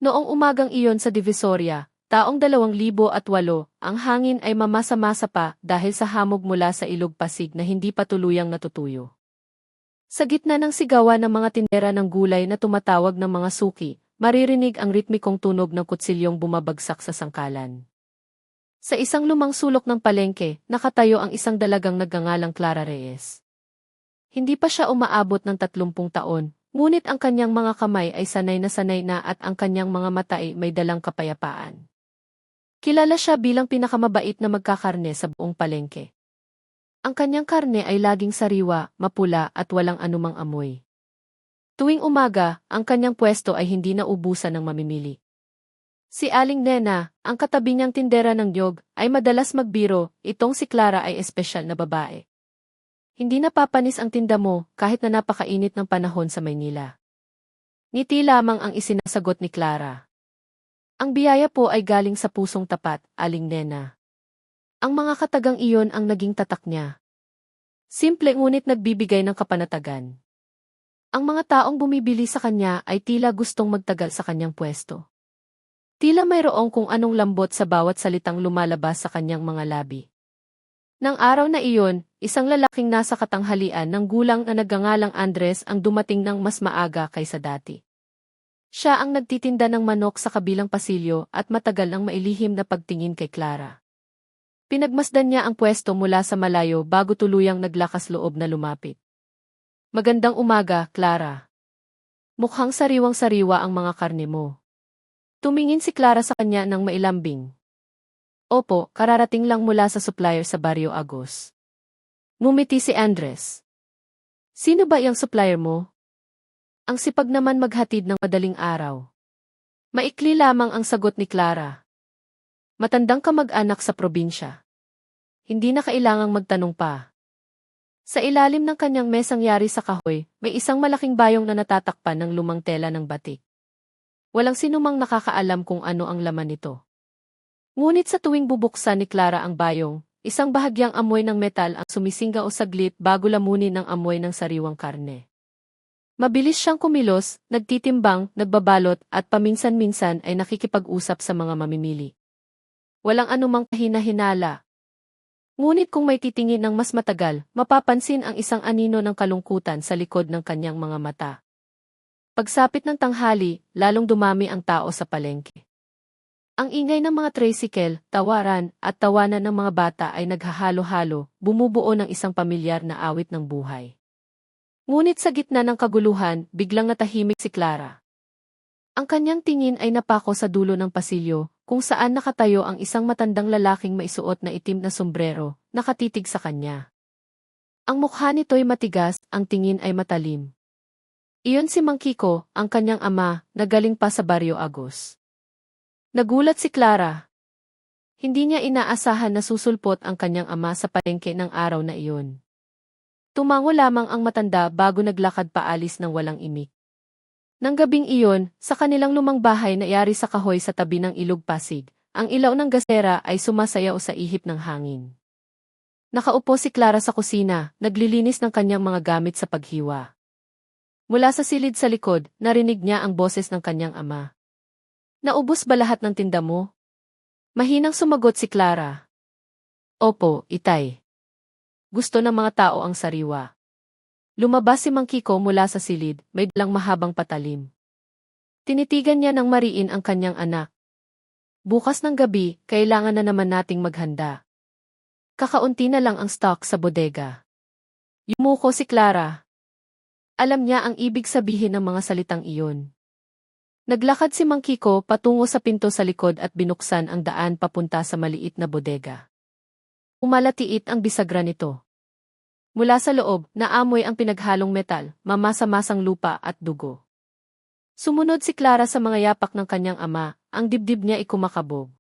Noong umagang iyon sa Divisoria, taong 2008, ang hangin ay mamasa-masa pa dahil sa hamog mula sa Ilog Pasig na hindi pa tuluyang natutuyo. Sa gitna ng sigawan ng mga tindera ng gulay na tumatawag ng mga suki, maririnig ang ritmikong tunog ng kutsilyong bumabagsak sa sangkalan. Sa isang lumang sulok ng palengke, nakatayo ang isang dalagang nagngangalang Clara Reyes. Hindi pa siya umaabot ng 30 taon, ngunit ang kanyang mga kamay ay sanay na at ang kanyang mga mata ay may dalang kapayapaan. Kilala siya bilang pinakamabait na magkakarne sa buong palengke. Ang kanyang karne ay laging sariwa, mapula at walang anumang amoy. Tuwing umaga, ang kanyang pwesto ay hindi naubusan ng mamimili. Si Aling Nena, ang katabi niyang tindera ng niyog, ay madalas magbiro, itong si Clara ay espesyal na babae. Hindi napapanis ang tinda mo kahit na napakainit ng panahon sa Maynila. Ngiti lamang ang isinasagot ni Clara. Ang biyaya po ay galing sa pusong tapat, Aling Nena. Ang mga katagang iyon ang naging tatak niya. Simple ngunit nagbibigay ng kapanatagan. Ang mga taong bumibili sa kanya ay tila gustong magtagal sa kanyang pwesto. Tila mayroong kung anong lambot sa bawat salitang lumalabas sa kanyang mga labi. Nang araw na iyon, isang lalaking nasa katanghalian ng gulang na nagngangalang Andres ang dumating ng mas maaga kaysa dati. Siya ang nagtitinda ng manok sa kabilang pasilyo at matagal ang mailihim na pagtingin kay Clara. Pinagmasdan niya ang pwesto mula sa malayo bago tuluyang naglakas loob na lumapit. Magandang umaga, Clara. Mukhang sariwang-sariwa ang mga karne mo. Tumingin si Clara sa kanya ng mailambing. Opo, kararating lang mula sa supplier sa Barrio Agos. Ngumiti si Andres. Sino ba yung supplier mo? Ang sipag naman maghatid ng madaling araw. Maikli lamang ang sagot ni Clara. Matandang kamag-anak sa probinsya. Hindi na kailangang magtanong pa. Sa ilalim ng kanyang mesang yari sa kahoy, may isang malaking bayong na natatakpan ng lumang tela ng batik. Walang sinumang nakakaalam kung ano ang laman nito. Ngunit sa tuwing bubuksan ni Clara ang bayong, isang bahagyang amoy ng metal ang sumisingaw saglit bago lamunin ng amoy ng sariwang karne. Mabilis siyang kumilos, nagtitimbang, nagbabalot at paminsan-minsan ay nakikipag-usap sa mga mamimili. Walang anumang kahina-hinala. Ngunit kung may titingin ng mas matagal, mapapansin ang isang anino ng kalungkutan sa likod ng kanyang mga mata. Pagsapit ng tanghali, lalong dumami ang tao sa palengke. Ang ingay ng mga tricycle, tawaran, at tawanan ng mga bata ay naghahalo-halo, bumubuo ng isang pamilyar na awit ng buhay. Ngunit sa gitna ng kaguluhan, biglang natahimik si Clara. Ang kanyang tingin ay napako sa dulo ng pasilyo, kung saan nakatayo ang isang matandang lalaking maisuot na itim na sombrero, nakatitig sa kanya. Ang mukha nito'y matigas, ang tingin ay matalim. Iyon si Mang Kiko, ang kanyang ama, na galing pa sa Barrio Agos. Nagulat si Clara. Hindi niya inaasahan na susulpot ang kanyang ama sa palengke ng araw na iyon. Tumango lamang ang matanda bago naglakad paalis ng walang imik. Nang gabing iyon, sa kanilang lumang bahay na yari sa kahoy sa tabi ng Ilog Pasig, ang ilaw ng gasera ay sumasayaw sa ihip ng hangin. Nakaupo si Clara sa kusina, naglilinis ng kanyang mga gamit sa paghiwa. Mula sa silid sa likod, narinig niya ang boses ng kanyang ama. Naubos ba lahat ng tinda mo? Mahinang sumagot si Clara. Opo, itay. Gusto ng mga tao ang sariwa. Lumabas si Mang Kiko mula sa silid, may dalang mahabang patalim. Tinitigan niya ng mariin ang kanyang anak. Bukas ng gabi, kailangan na naman nating maghanda. Kakaunti na lang ang stock sa bodega. Yumuko si Clara. Alam niya ang ibig sabihin ng mga salitang iyon. Naglakad si Mang Kiko patungo sa pinto sa likod at binuksan ang daan papunta sa maliit na bodega. Umalatiit ang bisagra nito. Mula sa loob, naamoy ang pinaghalong metal, mamasa-masang lupa at dugo. Sumunod si Clara sa mga yapak ng kanyang ama, ang dibdib niya ay kumakabog.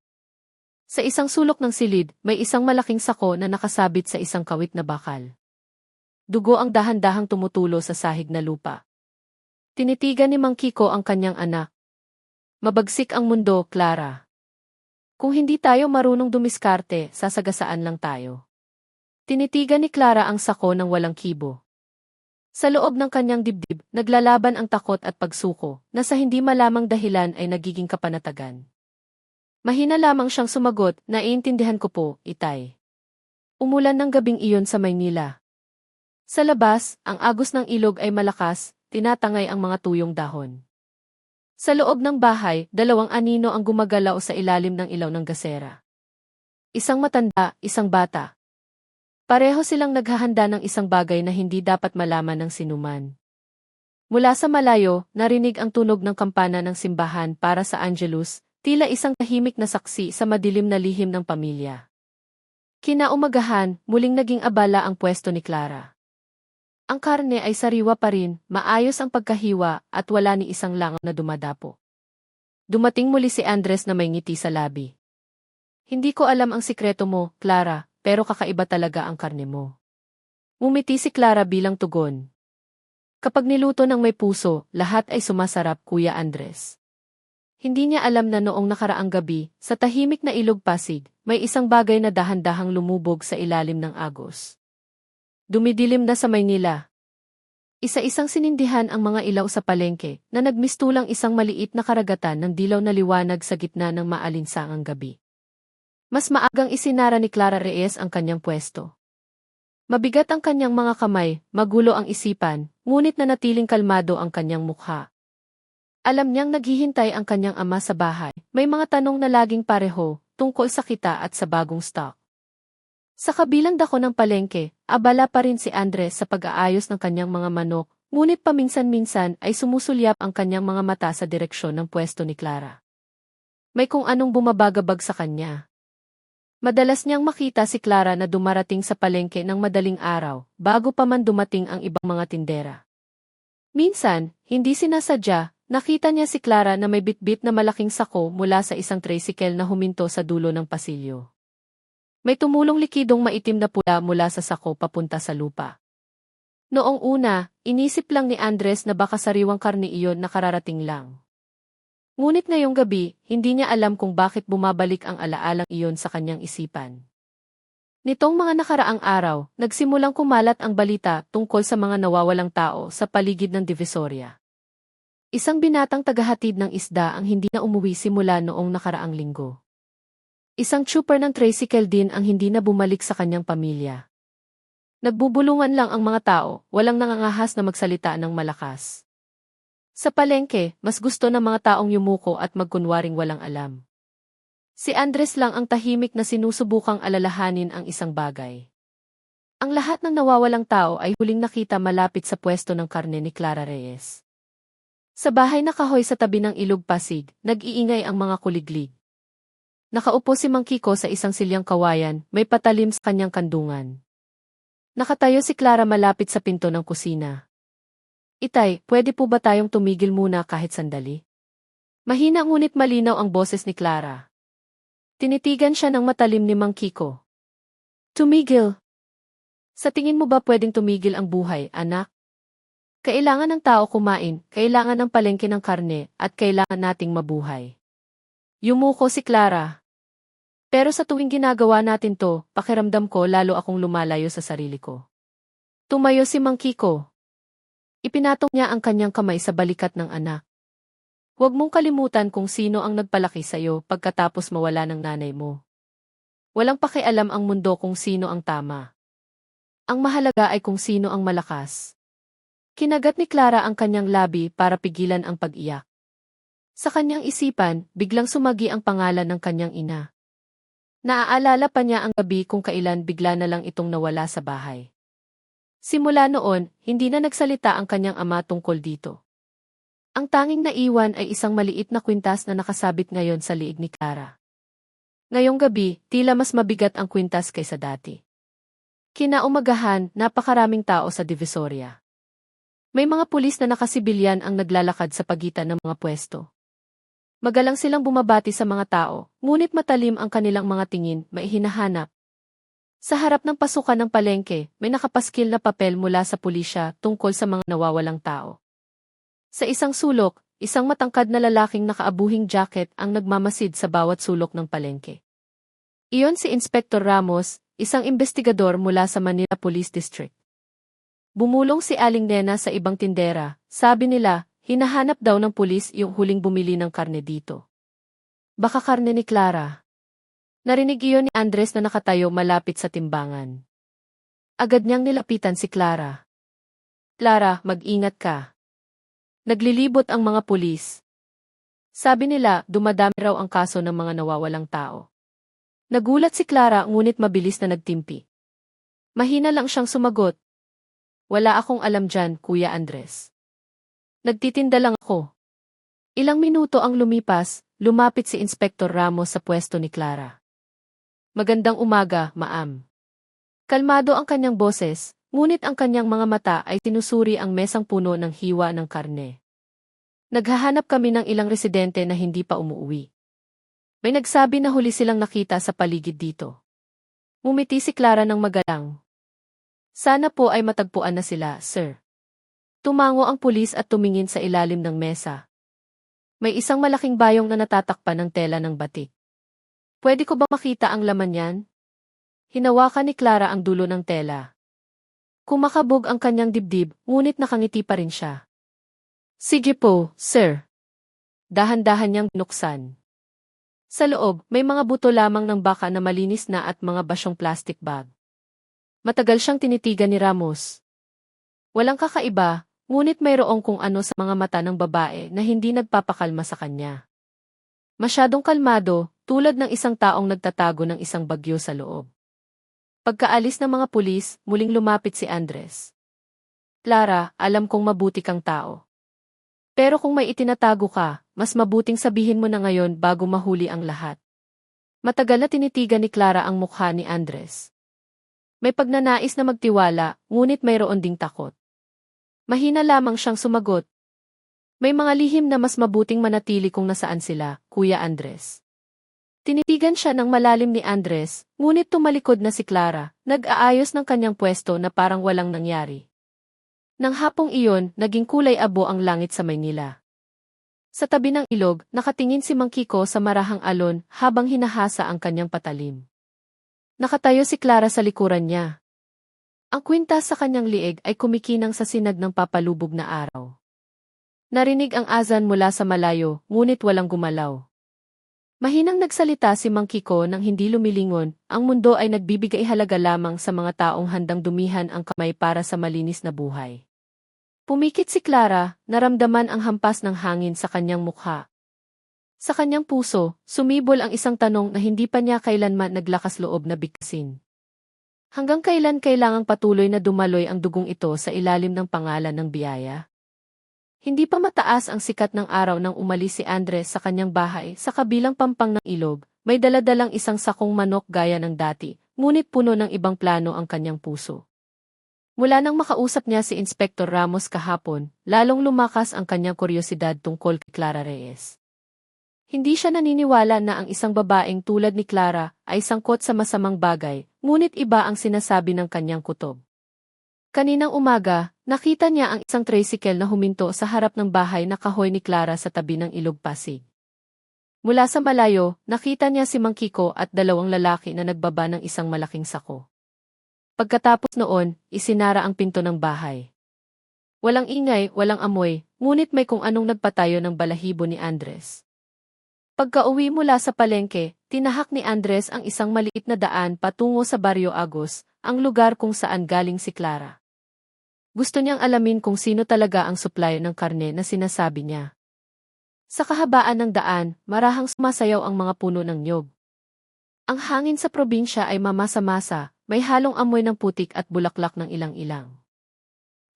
Sa isang sulok ng silid, may isang malaking sako na nakasabit sa isang kawit na bakal. Dugo ang dahan-dahang tumutulo sa sahig na lupa. Tinitigan ni Mang Kiko ang kanyang anak. Mabagsik ang mundo, Clara. Kung hindi tayo marunong dumiskarte, sasagasaan lang tayo. Tinitigan ni Clara ang sako ng walang kibo. Sa loob ng kanyang dibdib, naglalaban ang takot at pagsuko, na sa hindi malamang dahilan ay nagiging kapanatagan. Mahina lamang siyang sumagot, naiintindihan ko po, Itay. Umulan ng gabing iyon sa Maynila. Sa labas, ang agos ng ilog ay malakas, tinatangay ang mga tuyong dahon. Sa loob ng bahay, dalawang anino ang gumagalaw sa ilalim ng ilaw ng gasera. Isang matanda, isang bata. Pareho silang naghahanda ng isang bagay na hindi dapat malaman ng sinuman. Mula sa malayo, narinig ang tunog ng kampana ng simbahan para sa Angelus, tila isang tahimik na saksi sa madilim na lihim ng pamilya. Kinaumagahan, muling naging abala ang pwesto ni Clara. Ang karne ay sariwa pa rin, maayos ang pagkahiwa at wala ni isang langaw na dumadapo. Dumating muli si Andres na may ngiti sa labi. Hindi ko alam ang sikreto mo, Clara, pero kakaiba talaga ang karne mo. Ngumiti si Clara bilang tugon. Kapag niluto ng may puso, lahat ay sumasarap, Kuya Andres. Hindi niya alam na noong nakaraang gabi, sa tahimik na ilog Pasig, may isang bagay na dahan-dahang lumubog sa ilalim ng agos. Dumidilim na sa Maynila. Isa-isang sinindihan ang mga ilaw sa palengke na nagmistulang isang maliit na karagatan ng dilaw na liwanag sa gitna ng maalinsangang gabi. Mas maagang isinara ni Clara Reyes ang kanyang pwesto. Mabigat ang kanyang mga kamay, magulo ang isipan, ngunit nanatiling kalmado ang kanyang mukha. Alam niyang naghihintay ang kanyang ama sa bahay, may mga tanong na laging pareho, tungkol sa kita at sa bagong stock. Sa kabilang dako ng palengke, abala pa rin si Andres sa pag-aayos ng kanyang mga manok, ngunit paminsan-minsan ay sumusulyap ang kanyang mga mata sa direksyon ng pwesto ni Clara. May kung anong bumabagabag sa kanya. Madalas niyang makita si Clara na dumarating sa palengke ng madaling araw, bago pa man dumating ang ibang mga tindera. Minsan, hindi sinasadya, nakita niya si Clara na may bitbit na malaking sako mula sa isang tricycle na huminto sa dulo ng pasilyo. May tumulong likidong maitim na pula mula sa sako papunta sa lupa. Noong una, inisip lang ni Andres na baka sariwang karne iyon na kararating lang. Ngunit ngayong gabi, hindi niya alam kung bakit bumabalik ang alaalang iyon sa kanyang isipan. Nitong mga nakaraang araw, nagsimulang kumalat ang balita tungkol sa mga nawawalang tao sa paligid ng Divisoria. Isang binatang tagahatid ng isda ang hindi na umuwi simula noong nakaraang linggo. Isang trooper ng tricycle din ang hindi na bumalik sa kanyang pamilya. Nagbubulungan lang ang mga tao, walang nangangahas na magsalita ng malakas. Sa palengke, mas gusto ng mga taong yumuko at magkunwaring walang alam. Si Andres lang ang tahimik na sinusubukang alalahanin ang isang bagay. Ang lahat ng nawawalang tao ay huling nakita malapit sa pwesto ng karne ni Clara Reyes. Sa bahay na kahoy sa tabi ng ilog Pasig, nag-iingay ang mga kuliglig. Nakaupo si Mang Kiko sa isang silyang kawayan, may patalim sa kanyang kandungan. Nakatayo si Clara malapit sa pinto ng kusina. Itay, pwede po ba tayong tumigil muna kahit sandali? Mahina ngunit malinaw ang boses ni Clara. Tinitigan siya ng matalim ni Mang Kiko. Tumigil? Sa tingin mo ba pwedeng tumigil ang buhay, anak? Kailangan ng tao kumain, kailangan ng palengke ng karne, at kailangan nating mabuhay. Yumuko si Clara. Pero sa tuwing ginagawa natin to, pakiramdam ko lalo akong lumalayo sa sarili ko. Tumayo si Mang Kiko. Ipinatong niya ang kanyang kamay sa balikat ng anak. Huwag mong kalimutan kung sino ang nagpalaki sa'yo pagkatapos mawala ng nanay mo. Walang pakialam ang mundo kung sino ang tama. Ang mahalaga ay kung sino ang malakas. Kinagat ni Clara ang kanyang labi para pigilan ang pag-iyak. Sa kanyang isipan, biglang sumagi ang pangalan ng kanyang ina. Naaalala pa niya ang gabi kung kailan bigla na lang itong nawala sa bahay. Simula noon, hindi na nagsalita ang kanyang ama tungkol dito. Ang tanging naiwan ay isang maliit na kwintas na nakasabit ngayon sa liig ni Clara. Ngayong gabi, tila mas mabigat ang kwintas kaysa dati. Kinaumagahan, napakaraming tao sa Divisoria. May mga pulis na nakasibilyan ang naglalakad sa pagitan ng mga pwesto. Magalang silang bumabati sa mga tao, ngunit matalim ang kanilang mga tingin, may hinahanap. Sa harap ng pasukan ng palengke, may nakapaskil na papel mula sa pulisya tungkol sa mga nawawalang tao. Sa isang sulok, isang matangkad na lalaking nakaabuhing jacket ang nagmamasid sa bawat sulok ng palengke. Iyon si Inspector Ramos, isang investigador mula sa Manila Police District. Bumulong si Aling Nena sa ibang tindera, sabi nila, hinahanap daw ng pulis yung huling bumili ng karne dito. Baka karne ni Clara. Narinig iyon ni Andres na nakatayo malapit sa timbangan. Agad niyang nilapitan si Clara. Clara, mag-ingat ka. Naglilibot ang mga pulis. Sabi nila, dumadami raw ang kaso ng mga nawawalang tao. Nagulat si Clara ngunit mabilis na nagtimpi. Mahina lang siyang sumagot. Wala akong alam dyan, Kuya Andres. Nagtitinda lang ako. Ilang minuto ang lumipas, lumapit si Inspektor Ramos sa pwesto ni Clara. Magandang umaga, ma'am. Kalmado ang kanyang boses, ngunit ang kanyang mga mata ay tinusuri ang mesang puno ng hiwa ng karne. Naghahanap kami ng ilang residente na hindi pa umuwi. May nagsabi na huli silang nakita sa paligid dito. Ngumiti si Clara ng magalang. Sana po ay matagpuan na sila, sir. Tumango ang pulis at tumingin sa ilalim ng mesa. May isang malaking bayong na natatakpan ng tela ng batik. Pwede ko ba makita ang laman yan? Hinawakan ni Clara ang dulo ng tela. Kumakabog ang kanyang dibdib, ngunit nakangiti pa rin siya. Sige po, sir. Dahan-dahan niyang binuksan. Sa loob, may mga buto lamang ng baka na malinis na at mga basyong plastic bag. Matagal siyang tinitigan ni Ramos. Walang kakaiba, ngunit mayroong kung ano sa mga mata ng babae na hindi nagpapakalma sa kanya. Masyadong kalmado, tulad ng isang taong nagtatago ng isang bagyo sa loob. Pagkaalis ng mga pulis, muling lumapit si Andres. Clara, alam kong mabuti kang tao. Pero kung may itinatago ka, mas mabuting sabihin mo na ngayon bago mahuli ang lahat. Matagal na tinitigan ni Clara ang mukha ni Andres. May pagnanais na magtiwala, ngunit mayroon ding takot. Mahina lamang siyang sumagot. May mga lihim na mas mabuting manatili kung nasaan sila, Kuya Andres. Tinitigan siya ng malalim ni Andres, ngunit tumalikod na si Clara, nag-aayos ng kanyang pwesto na parang walang nangyari. Nang hapong iyon, naging kulay abo ang langit sa Maynila. Sa tabi ng ilog, nakatingin si Mang Kiko sa marahang alon habang hinahasa ang kanyang patalim. Nakatayo si Clara sa likuran niya. Ang kwintas sa kanyang liig ay kumikinang sa sinag ng papalubog na araw. Narinig ang azan mula sa malayo, ngunit walang gumalaw. Mahinang nagsalita si Mang Kiko nang hindi lumilingon, ang mundo ay nagbibigay halaga lamang sa mga taong handang dumihan ang kamay para sa malinis na buhay. Pumikit si Clara, naramdaman ang hampas ng hangin sa kanyang mukha. Sa kanyang puso, sumibol ang isang tanong na hindi pa niya kailanman naglakas loob na bigkasin. Hanggang kailan kailangang patuloy na dumaloy ang dugong ito sa ilalim ng pangalan ng biyaya? Hindi pa mataas ang sikat ng araw nang umalis si Andres sa kanyang bahay sa kabilang pampang ng ilog, may daladalang isang sakong manok gaya ng dati, ngunit puno ng ibang plano ang kanyang puso. Mula nang makausap niya si Inspektor Ramos kahapon, lalong lumakas ang kanyang kuryosidad tungkol kay Clara Reyes. Hindi siya naniniwala na ang isang babaeng tulad ni Clara ay sangkot sa masamang bagay, ngunit iba ang sinasabi ng kanyang kutob. Kaninang umaga, nakita niya ang isang tricycle na huminto sa harap ng bahay na kahoy ni Clara sa tabi ng ilog Pasig. Mula sa malayo, nakita niya si Mang Kiko at dalawang lalaki na nagbaba ng isang malaking sako. Pagkatapos noon, isinara ang pinto ng bahay. Walang ingay, walang amoy, ngunit may kung anong nagpatayo ng balahibo ni Andres. Pagka-uwi mula sa palengke, tinahak ni Andres ang isang maliit na daan patungo sa Barrio Agos, ang lugar kung saan galing si Clara. Gusto niyang alamin kung sino talaga ang supplier ng karne na sinasabi niya. Sa kahabaan ng daan, marahang sumasayaw ang mga puno ng niyog. Ang hangin sa probinsya ay mamasa-masa, may halong amoy ng putik at bulaklak ng ilang-ilang.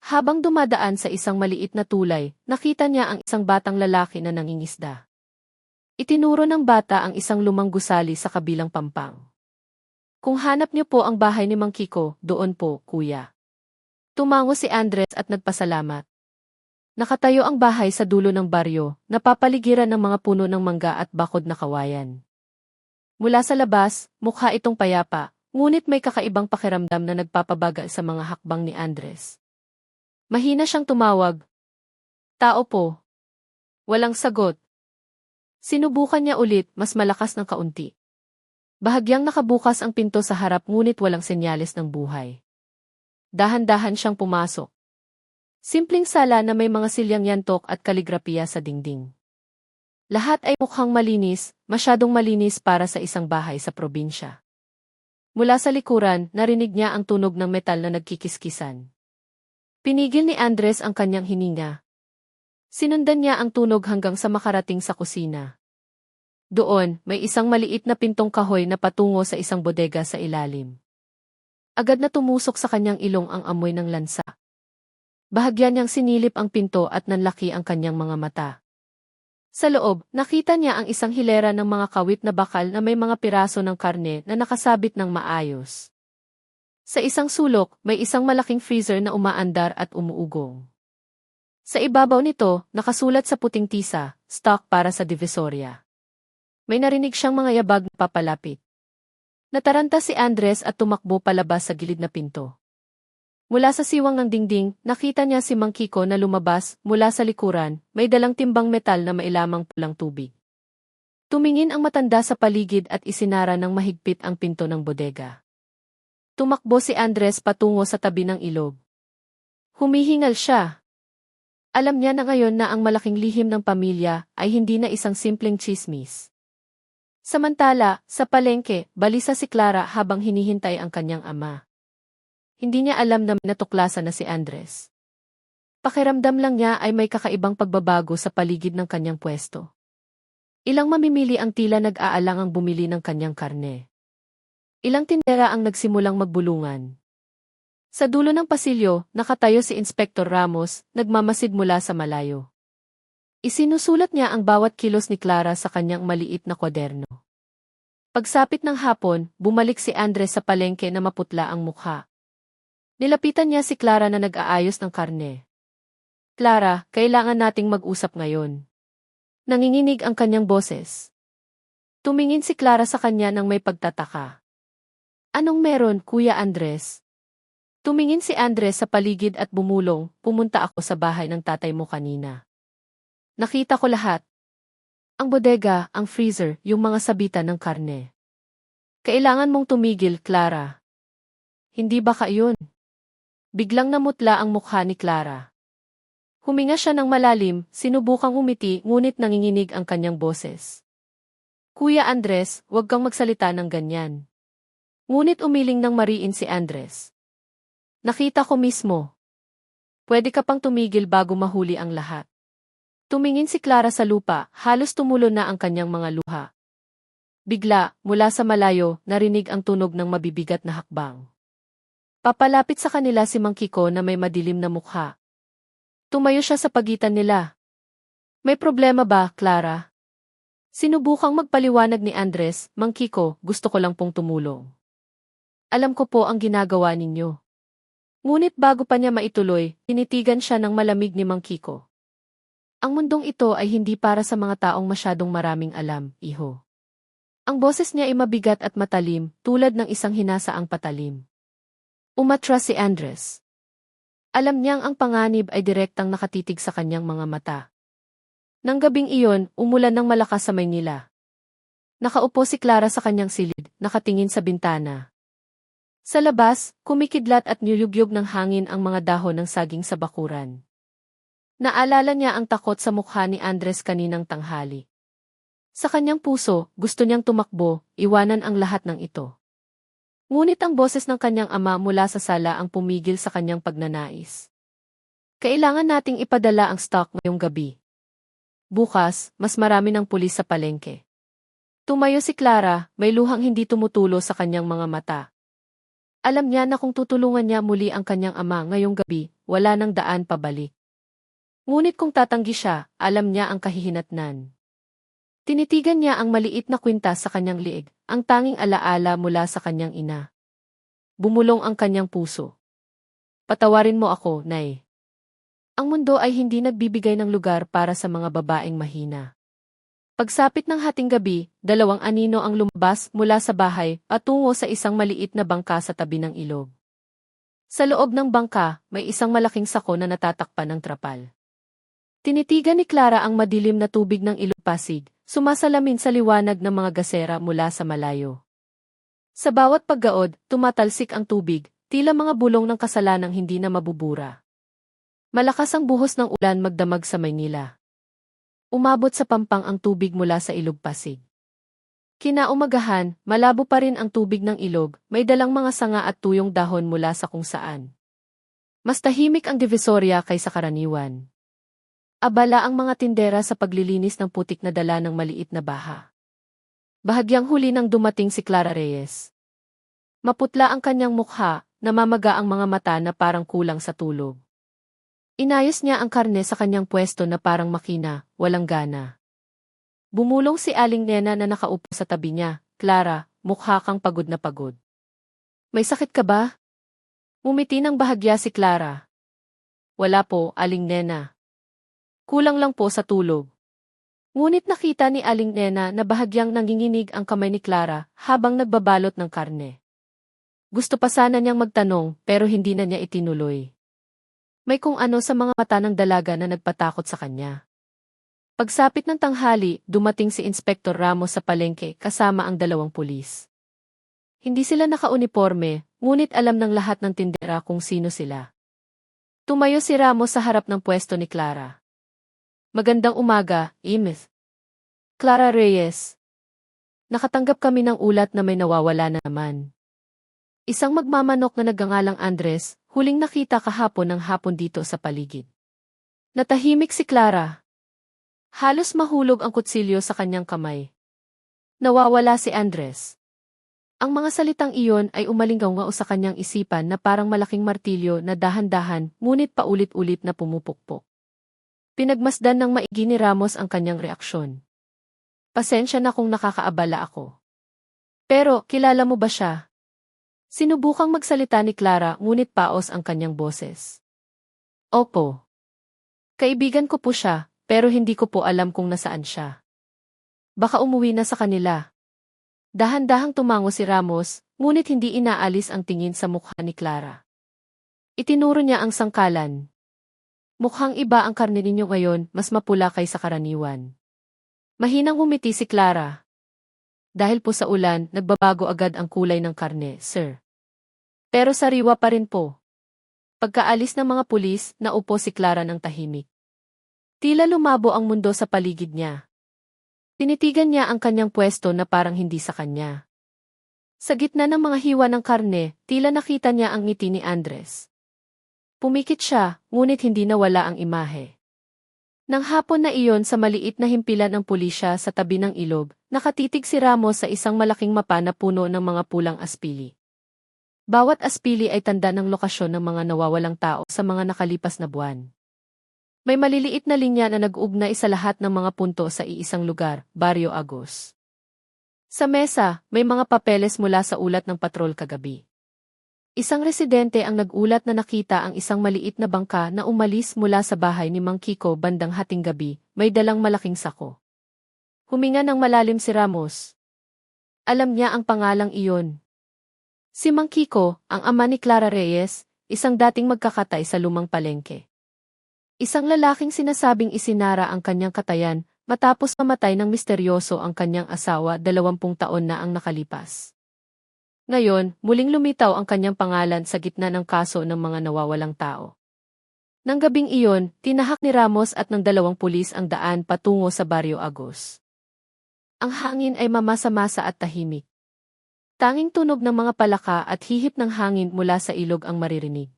Habang dumadaan sa isang maliit na tulay, nakita niya ang isang batang lalaki na nangingisda. Itinuro ng bata ang isang lumang gusali sa kabilang pampang. Kung hanap niyo po ang bahay ni Mang Kiko, doon po, kuya. Tumango si Andres at nagpasalamat. Nakatayo ang bahay sa dulo ng baryo, napapaligiran ng mga puno ng mangga at bakod na kawayan. Mula sa labas, mukha itong payapa, ngunit may kakaibang pakiramdam na nagpapabagal sa mga hakbang ni Andres. Mahina siyang tumawag. Tao po. Walang sagot. Sinubukan niya ulit, mas malakas ng kaunti. Bahagyang nakabukas ang pinto sa harap ngunit walang senyales ng buhay. dahan-dahan siyang pumasok. Simpleng sala na may mga silyang yantok at kaligrapiya sa dingding. Lahat ay mukhang malinis, masyadong malinis para sa isang bahay sa probinsya. Mula sa likuran, narinig niya ang tunog ng metal na nagkikiskisan. Pinigil ni Andres ang kanyang hininga. Sinundan niya ang tunog hanggang sa makarating sa kusina. Doon, may isang maliit na pintong kahoy na patungo sa isang bodega sa ilalim. Agad na tumusok sa kanyang ilong ang amoy ng lansa. Bahagyan niyang sinilip ang pinto at nanlaki ang kanyang mga mata. Sa loob, nakita niya ang isang hilera ng mga kawit na bakal na may mga piraso ng karne na nakasabit ng maayos. Sa isang sulok, may isang malaking freezer na umaandar at umuugong. Sa ibabaw nito, nakasulat sa puting tisa, stock para sa Divisoria. May narinig siyang mga yabag na papalapit. Nataranta si Andres at tumakbo palabas sa gilid na pinto. Mula sa siwang ng dingding, nakita niya si Mang Kiko na lumabas mula sa likuran, may dalang timbang metal na mailamang pulang tubig. Tumingin ang matanda sa paligid at isinara ng mahigpit ang pinto ng bodega. Tumakbo si Andres patungo sa tabi ng ilog. Humihingal siya. Alam niya na ngayon na ang malaking lihim ng pamilya ay hindi na isang simpleng tsismis. Samantala, sa palengke, balisa si Clara habang hinihintay ang kanyang ama. Hindi niya alam na natuklasan na si Andres. Pakiramdam lang niya ay may kakaibang pagbabago sa paligid ng kanyang pwesto. Ilang mamimili ang tila nag-aalangang bumili ng kanyang karne. Ilang tindera ang nagsimulang magbulungan. Sa dulo ng pasilyo, nakatayo si Inspektor Ramos, nagmamasid mula sa malayo. Isinusulat niya ang bawat kilos ni Clara sa kanyang maliit na kwaderno. Pagsapit ng hapon, bumalik si Andres sa palengke na maputla ang mukha. Nilapitan niya si Clara na nag-aayos ng karne. Clara, kailangan nating mag-usap ngayon. Nanginginig ang kanyang boses. Tumingin si Clara sa kanya nang may pagtataka. Anong meron, Kuya Andres? Tumingin si Andres sa paligid at bumulong, pumunta ako sa bahay ng tatay mo kanina. Nakita ko lahat. Ang bodega, ang freezer, yung mga sabitan ng karne. Kailangan mong tumigil, Clara. Hindi ba yun? Biglang namutla ang mukha ni Clara. Huminga siya ng malalim, sinubukang umiti ngunit nanginginig ang kanyang boses. Kuya Andres, huwag kang magsalita ng ganyan. Ngunit umiling ng mariin si Andres. Nakita ko mismo. Pwede ka pang tumigil bago mahuli ang lahat. Tumingin si Clara sa lupa, halos tumulo na ang kanyang mga luha. Bigla, mula sa malayo, narinig ang tunog ng mabibigat na hakbang. Papalapit sa kanila si Mang Kiko na may madilim na mukha. Tumayo siya sa pagitan nila. May problema ba, Clara? Sinubukang magpaliwanag ni Andres, Mang Kiko, gusto ko lang pong tumulong. Alam ko po ang ginagawa ninyo. Ngunit bago pa niya maituloy, tinitigan siya ng malamig ni Mang Kiko. Ang mundong ito ay hindi para sa mga taong masyadong maraming alam, iho. Ang boses niya ay mabigat at matalim, tulad ng isang hinasaang patalim. Umatras si Andres. Alam niyang ang panganib ay direktang nakatitig sa kanyang mga mata. Nang gabing iyon, umulan ng malakas sa Maynila. Nakaupo si Clara sa kanyang silid, nakatingin sa bintana. Sa labas, kumikidlat at niyugyug ng hangin ang mga dahon ng saging sa bakuran. Naalala niya ang takot sa mukha ni Andres kaninang tanghali. Sa kanyang puso, gusto niyang tumakbo, iwanan ang lahat ng ito. Ngunit ang boses ng kanyang ama mula sa sala ang pumigil sa kanyang pagnanais. Kailangan nating ipadala ang stock ngayong gabi. Bukas, mas marami ng pulis sa palengke. Tumayo si Clara, may luhang hindi tumutulo sa kanyang mga mata. Alam niya na kung tutulungan niya muli ang kanyang ama ngayong gabi, wala nang daan pabalik. Ngunit kung tatanggi siya, alam niya ang kahihinatnan. Tinitigan niya ang maliit na kwintas sa kanyang liig, ang tanging alaala mula sa kanyang ina. Bumulong ang kanyang puso. Patawarin mo ako, Nay. Ang mundo ay hindi nagbibigay ng lugar para sa mga babaeng mahina. Pagsapit ng hating gabi, dalawang anino ang lumabas mula sa bahay patungo sa isang maliit na bangka sa tabi ng ilog. Sa loob ng bangka, may isang malaking sako na natatakpan ng trapal. Tinitigan ni Clara ang madilim na tubig ng ilog Pasig, sumasalamin sa liwanag ng mga gasera mula sa malayo. Sa bawat paggaod, tumatalsik ang tubig, tila mga bulong ng kasalanang hindi na mabubura. Malakas ang buhos ng ulan magdamag sa Maynila. Umabot sa pampang ang tubig mula sa Ilog Pasig. Kinaumagahan, malabo pa rin ang tubig ng ilog, may dalang mga sanga at tuyong dahon mula sa kung saan. Mas tahimik ang Divisoria kaysa karaniwan. Abala ang mga tindera sa paglilinis ng putik na dala ng maliit na baha. Bahagyang huli nang dumating si Clara Reyes. Maputla ang kanyang mukha, namamaga ang mga mata na parang kulang sa tulog. Inayos niya ang karne sa kanyang pwesto na parang makina, walang gana. Bumulong si Aling Nena na nakaupo sa tabi niya. Clara, mukha kang pagod na pagod. May sakit ka ba? Ngumiti ng bahagya si Clara. Wala po, Aling Nena. Kulang lang po sa tulog. Ngunit nakita ni Aling Nena na bahagyang nanginginig ang kamay ni Clara habang nagbabalot ng karne. Gusto pa sana niyang magtanong pero hindi na niya itinuloy. May kung ano sa mga mata ng dalaga na nagpatakot sa kanya. Pagsapit ng tanghali, dumating si Inspektor Ramos sa palengke kasama ang 2 pulis. Hindi sila nakauniporme, ngunit alam ng lahat ng tindera kung sino sila. Tumayo si Ramos sa harap ng pwesto ni Clara. Magandang umaga, Ms. Clara Reyes. Nakatanggap kami ng ulat na may nawawala na naman. Isang magmamanok na nagngangalang Andres, huling nakita kahapon ng hapon dito sa paligid. Natahimik si Clara. Halos mahulog ang kutsilyo sa kanyang kamay. Nawawala si Andres. Ang mga salitang iyon ay umalinggaw sa kanyang isipan na parang malaking martilyo na dahan-dahan ngunit paulit-ulit na pumupukpok. Pinagmasdan ng maigi ni Ramos ang kanyang reaksyon. Pasensya na kung nakakaabala ako. Pero, kilala mo ba siya? Sinubukang magsalita ni Clara ngunit paos ang kanyang boses. Opo. Kaibigan ko po siya. Pero hindi ko po alam kung nasaan siya. Baka umuwi na sa kanila. Dahan-dahang tumango si Ramos, ngunit hindi inaalis ang tingin sa mukha ni Clara. Itinuro niya ang sangkalan. Mukhang iba ang karne ninyo ngayon, mas mapula kaysa karaniwan. Mahinang umiti si Clara. Dahil po sa ulan, nagbabago agad ang kulay ng karne, sir. Pero sariwa pa rin po. Pagkaalis ng mga pulis, naupo si Clara ng tahimik. Tila lumabo ang mundo sa paligid niya. Tinitigan niya ang kanyang pwesto na parang hindi sa kanya. Sa gitna ng mga hiwa ng karne, tila nakita niya ang ngiti ni Andres. Pumikit siya, ngunit hindi nawala ang imahe. Nang hapon na iyon sa maliit na himpilan ng pulisya sa tabi ng ilog, nakatitig si Ramos sa isang malaking mapa na puno ng mga pulang aspili. Bawat aspili ay tanda ng lokasyon ng mga nawawalang tao sa mga nakalipas na buwan. May maliliit na linya na nag-uugnay sa lahat ng mga punto sa iisang lugar, Barrio Agos. Sa mesa, may mga papeles mula sa ulat ng patrol kagabi. Isang residente ang nag-ulat na nakita ang isang maliit na bangka na umalis mula sa bahay ni Mang Kiko bandang hating gabi, may dalang malaking sako. Huminga ng malalim si Ramos. Alam niya ang pangalang iyon. Si Mang Kiko, ang ama ni Clara Reyes, isang dating magkakatay sa lumang palengke. Isang lalaking sinasabing isinara ang kanyang katayan matapos mamatay ng misteryoso ang kanyang asawa 20 taon na ang nakalipas. Ngayon, muling lumitaw ang kanyang pangalan sa gitna ng kaso ng mga nawawalang tao. Nang gabing iyon, tinahak ni Ramos at ng 2 pulis ang daan patungo sa Barrio Agos. Ang hangin ay mamasa-masa at tahimik. Tanging tunog ng mga palaka at hihip ng hangin mula sa ilog ang maririnig.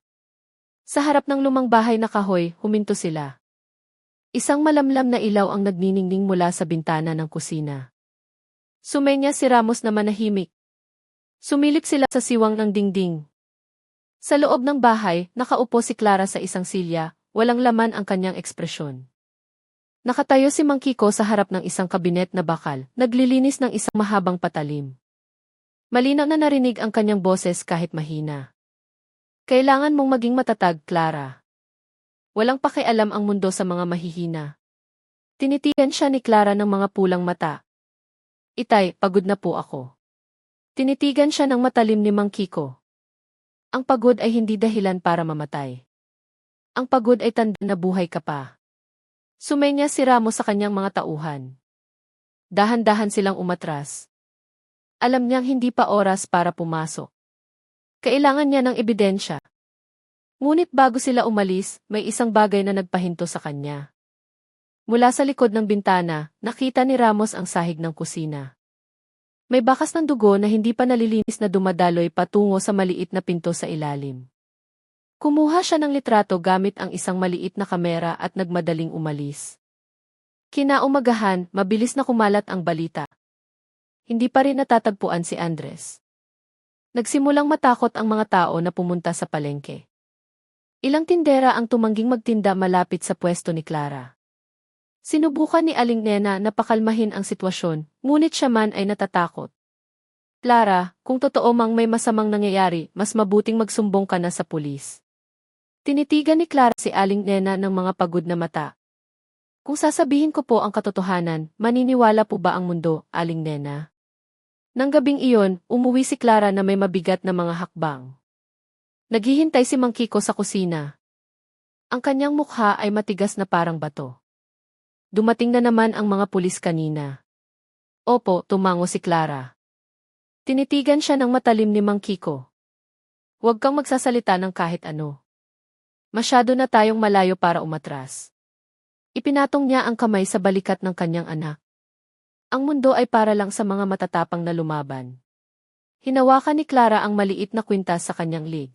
Sa harap ng lumang bahay na kahoy, huminto sila. Isang malamlam na ilaw ang nagniningning mula sa bintana ng kusina. Sumenya si Ramos na manahimik. Sumilip sila sa siwang ng dingding. Sa loob ng bahay, nakaupo si Clara sa isang silya, walang laman ang kanyang ekspresyon. Nakatayo si Mang Kiko sa harap ng isang kabinet na bakal, naglilinis ng isang mahabang patalim. Malinaw na narinig ang kanyang boses kahit mahina. Kailangan mong maging matatag, Clara. Walang pakialam ang mundo sa mga mahihina. Tinitigan siya ni Clara ng mga pulang mata. Itay, pagod na po ako. Tinitigan siya ng matalim ni Mang Kiko. Ang pagod ay hindi dahilan para mamatay. Ang pagod ay tanda na buhay ka pa. Sumenya si Ramos sa kanyang mga tauhan. Dahan-dahan silang umatras. Alam niyang hindi pa oras para pumasok. Kailangan niya ng ebidensya. Ngunit bago sila umalis, may isang bagay na nagpahinto sa kanya. Mula sa likod ng bintana, nakita ni Ramos ang sahig ng kusina. May bakas ng dugo na hindi pa nalilinis na dumadaloy patungo sa maliit na pinto sa ilalim. Kumuha siya ng litrato gamit ang isang maliit na kamera at nagmadaling umalis. Kinaumagahan, mabilis na kumalat ang balita. Hindi pa rin natatagpuan si Andres. Nagsimulang matakot ang mga tao na pumunta sa palengke. Ilang tindera ang tumangging magtinda malapit sa pwesto ni Clara. Sinubukan ni Aling Nena na pakalmahin ang sitwasyon, ngunit siya man ay natatakot. Clara, kung totoo mang may masamang nangyayari, mas mabuting magsumbong ka na sa pulis. Tinitigan ni Clara si Aling Nena ng mga pagod na mata. Kung sasabihin ko po ang katotohanan, maniniwala po ba ang mundo, Aling Nena? Nang gabing iyon, umuwi si Clara na may mabigat na mga hakbang. Naghihintay si Mang Kiko sa kusina. Ang kanyang mukha ay matigas na parang bato. Dumating na naman ang mga pulis kanina. Opo, tumango si Clara. Tinitigan siya ng matalim ni Mang Kiko. Huwag kang magsasalita ng kahit ano. Masyado na tayong malayo para umatras. Ipinatong niya ang kamay sa balikat ng kanyang anak. Ang mundo ay para lang sa mga matatapang na lumaban. Hinawakan ni Clara ang maliit na kwintas sa kanyang lig.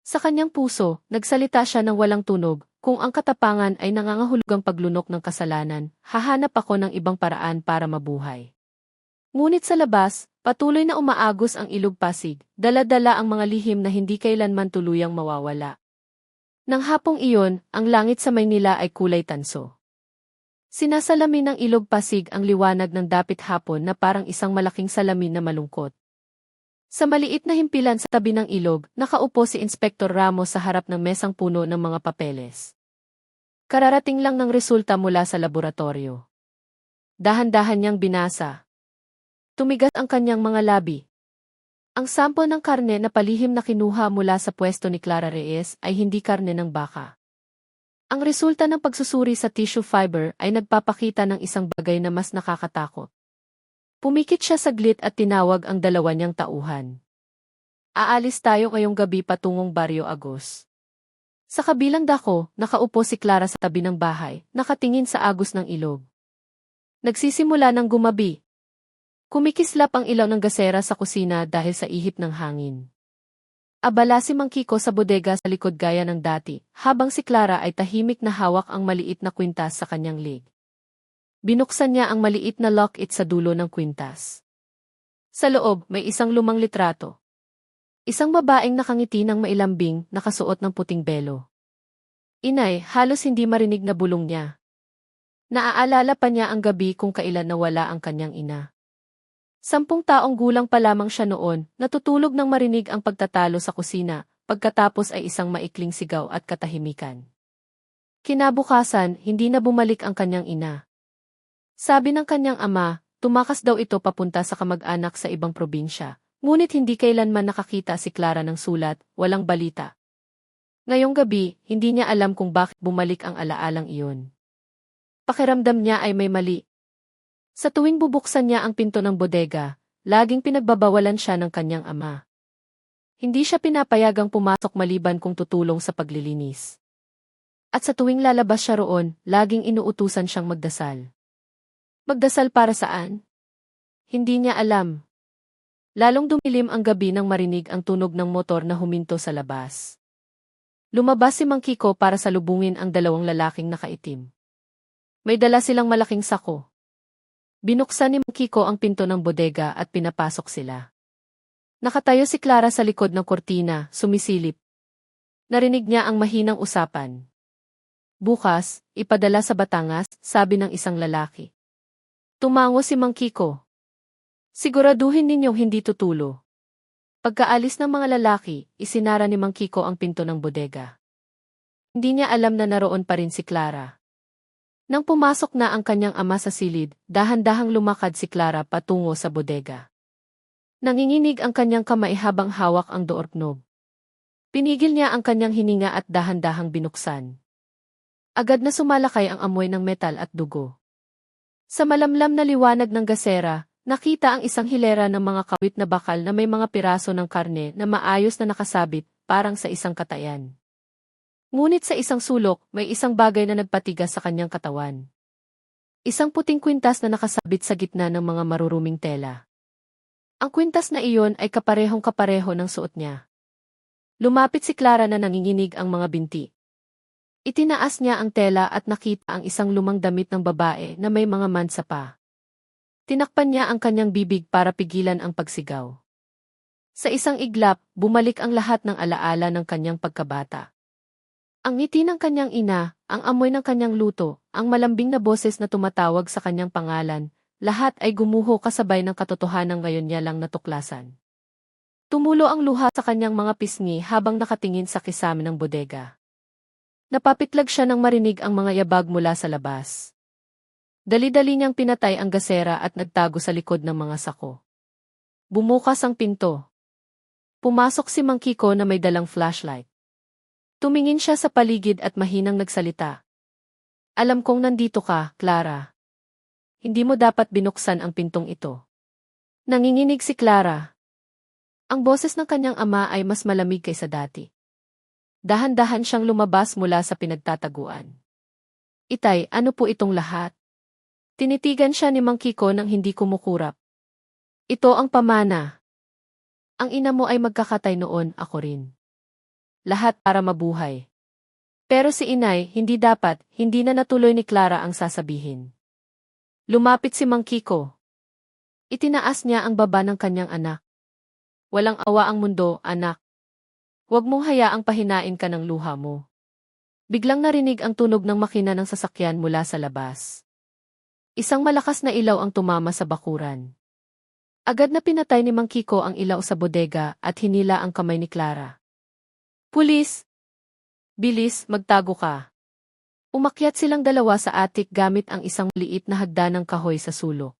Sa kanyang puso, nagsalita siya ng walang tunog, kung ang katapangan ay nangangahulugang paglunok ng kasalanan, hahanap ako ng ibang paraan para mabuhay. Ngunit sa labas, patuloy na umaagos ang Ilog Pasig, dala-dala ang mga lihim na hindi kailanman tuluyang mawawala. Nang hapong iyon, ang langit sa Maynila ay kulay tanso. Sinasalamin ng Ilog Pasig ang liwanag ng dapit hapon na parang isang malaking salamin na malungkot. Sa maliit na himpilan sa tabi ng ilog, nakaupo si Inspektor Ramos sa harap ng mesang puno ng mga papeles. Kararating lang ng resulta mula sa laboratorio. Dahan-dahan niyang binasa. Tumigas ang kanyang mga labi. Ang sample ng karne na palihim na kinuha mula sa pwesto ni Clara Reyes ay hindi karne ng baka. Ang resulta ng pagsusuri sa tissue fiber ay nagpapakita ng isang bagay na mas nakakatakot. Pumikit siya saglit at tinawag ang dalawa niyang tauhan. Aalis tayo ngayong gabi patungong Barrio Agos. Sa kabilang dako, nakaupo si Clara sa tabi ng bahay, nakatingin sa agos ng ilog. Nagsisimula ng gumabi. Kumikislap ang ilaw ng gasera sa kusina dahil sa ihip ng hangin. Abala si Mang Kiko sa bodega sa likod gaya ng dati, habang si Clara ay tahimik na hawak ang maliit na kwintas sa kanyang lig. Binuksan niya ang maliit na lock-it sa dulo ng kwintas. Sa loob, may isang lumang litrato. Isang babaeng nakangiti ng mailambing, nakasuot ng puting belo. Inay, halos hindi marinig na bulong niya. Naaalala pa niya ang gabi kung kailan nawala ang kanyang ina. 10 taong gulang pa lamang siya noon, natutulog nang marinig ang pagtatalo sa kusina, pagkatapos ay isang maikling sigaw at katahimikan. Kinabukasan, hindi na bumalik ang kanyang ina. Sabi ng kanyang ama, tumakas daw ito papunta sa kamag-anak sa ibang probinsya, ngunit hindi kailanman nakakita si Clara ng sulat, walang balita. Ngayong gabi, hindi niya alam kung bakit bumalik ang alaalang iyon. Pakiramdam niya ay may mali. Sa tuwing bubuksan niya ang pinto ng bodega, laging pinagbabawalan siya ng kanyang ama. Hindi siya pinapayagang pumasok maliban kung tutulong sa paglilinis. At sa tuwing lalabas siya roon, laging inuutusan siyang magdasal. Magdasal para saan? Hindi niya alam. Lalong dumilim ang gabi nang marinig ang tunog ng motor na huminto sa labas. Lumabas si Mang Kiko para salubungin ang dalawang lalaking nakaitim. May dala silang malaking sako. Binuksan ni Mang Kiko ang pinto ng bodega at pinapasok sila. Nakatayo si Clara sa likod ng kortina, sumisilip. Narinig niya ang mahinang usapan. Bukas, ipadala sa Batangas, sabi ng isang lalaki. Tumango si Mang Kiko. Siguraduhin ninyong hindi tutulo. Pagkaalis ng mga lalaki, isinara ni Mang Kiko ang pinto ng bodega. Hindi niya alam na naroon pa rin si Clara. Nang pumasok na ang kanyang ama sa silid, dahan-dahang lumakad si Clara patungo sa bodega. Nanginginig ang kanyang kamay habang hawak ang doorknob. Pinigil niya ang kanyang hininga at dahan-dahang binuksan. Agad na sumalakay ang amoy ng metal at dugo. Sa malamlam na liwanag ng gasera, Nakita ang isang hilera ng mga kawit na bakal na may mga piraso ng karne na maayos na nakasabit, parang sa isang katayan. Ngunit sa isang sulok, may isang bagay na nagpatigas sa kanyang katawan. Isang puting kwintas na nakasabit sa gitna ng mga maruruming tela. Ang kwintas na iyon ay kaparehong-kapareho ng suot niya. Lumapit si Clara na nanginginig ang mga binti. Itinaas niya ang tela at nakita ang isang lumang damit ng babae na may mga mansa pa. Tinakpan niya ang kanyang bibig para pigilan ang pagsigaw. Sa isang iglap, bumalik ang lahat ng alaala ng kanyang pagkabata. Ang ngiti ng kanyang ina, ang amoy ng kanyang luto, ang malambing na boses na tumatawag sa kanyang pangalan, lahat ay gumuho kasabay ng katotohanan ngayon niya lang natuklasan. Tumulo ang luha sa kanyang mga pisngi habang nakatingin sa kisame ng bodega. Napapitlag siya nang marinig ang mga yabag mula sa labas. Dali-dali niyang pinatay ang gasera at nagtago sa likod ng mga sako. Bumukas ang pinto. Pumasok si Mang Kiko na may dalang flashlight. Tumingin siya sa paligid at mahinang nagsalita. Alam kong nandito ka, Clara. Hindi mo dapat binuksan ang pintong ito. Nanginginig si Clara. Ang boses ng kanyang ama ay mas malamig kaysa dati. Dahan-dahan siyang lumabas mula sa pinagtataguan. Itay, ano po itong lahat? Tinitigan siya ni Mang Kiko nang hindi kumukurap. Ito ang pamana. Ang ina mo ay magkakatay noon, ako rin. Lahat para mabuhay. Pero si inay, hindi dapat, hindi na natuloy ni Clara ang sasabihin. Lumapit si Mang Kiko. Itinaas niya ang baba ng kanyang anak. Walang awa ang mundo, anak. Huwag mong hayaang pahinain ka ng luha mo. Biglang narinig ang tunog ng makina ng sasakyan mula sa labas. Isang malakas na ilaw ang tumama sa bakuran. Agad na pinatay ni Mang Kiko ang ilaw sa bodega at hinila ang kamay ni Clara. Pulis! Bilis, magtago ka. Umakyat silang dalawa sa atik gamit ang isang liit na hagdan ng kahoy sa sulok.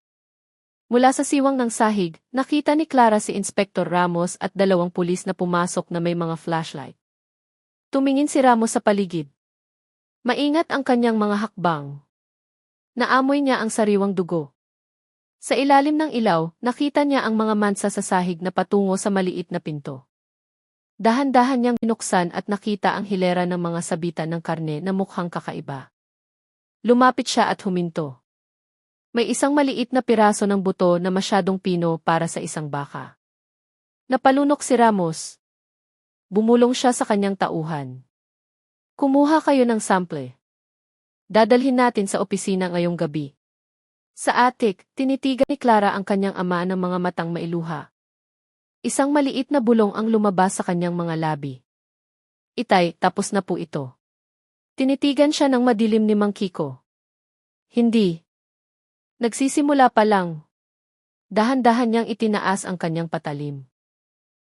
Mula sa siwang ng sahig, nakita ni Clara si Inspektor Ramos at dalawang pulis na pumasok na may mga flashlight. Tumingin si Ramos sa paligid. Maingat ang kanyang mga hakbang. Naamoy niya ang sariwang dugo. Sa ilalim ng ilaw, nakita niya ang mga mansa sa sahig na patungo sa maliit na pinto. Dahan-dahan niyang binuksan at nakita ang hilera ng mga sabitan ng karne na mukhang kakaiba. Lumapit siya at huminto. May isang maliit na piraso ng buto na masyadong pino para sa isang baka. Napalunok si Ramos. Bumulong siya sa kanyang tauhan. Kumuha kayo ng sample. Dadalhin natin sa opisina ngayong gabi. Sa atik, tinitigan ni Clara ang kanyang ama ng mga matang mailuha. Isang maliit na bulong ang lumabas sa kanyang mga labi. Itay, tapos na po ito. Tinitigan siya ng madilim ni Mang Kiko. Hindi. Nagsisimula pa lang. Dahan-dahan niyang itinaas ang kanyang patalim.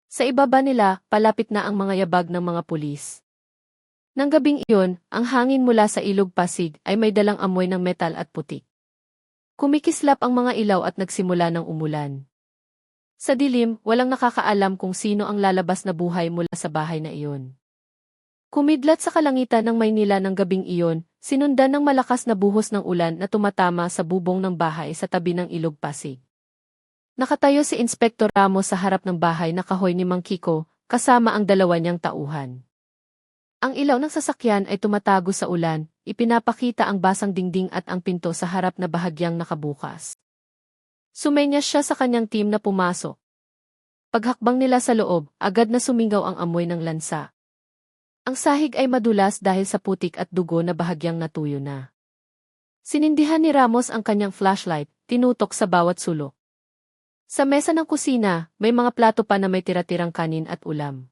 Sa ibaba nila, palapit na ang mga yabag ng mga pulis. Nang gabing iyon, ang hangin mula sa Ilog Pasig ay may dalang amoy ng metal at putik. Kumikislap ang mga ilaw at nagsimula ng umulan. Sa dilim, walang nakakaalam kung sino ang lalabas na buhay mula sa bahay na iyon. Kumidlat sa kalangitan ng Maynila ng gabing iyon, sinundan ng malakas na buhos ng ulan na tumatama sa bubong ng bahay sa tabi ng Ilog Pasig. Nakatayo si Inspektor Ramos sa harap ng bahay na kahoy ni Mang Kiko, kasama ang dalawa niyang tauhan. Ang ilaw ng sasakyan ay tumatago sa ulan, ipinapakita ang basang dingding at ang pinto sa harap na bahagyang nakabukas. Sumenyas siya sa kanyang team na pumasok. Paghakbang nila sa loob, agad na sumingaw ang amoy ng lansa. Ang sahig ay madulas dahil sa putik at dugo na bahagyang natuyo na. Sinindihan ni Ramos ang kanyang flashlight, tinutok sa bawat sulok. Sa mesa ng kusina, may mga plato pa na may tira-tirang kanin at ulam.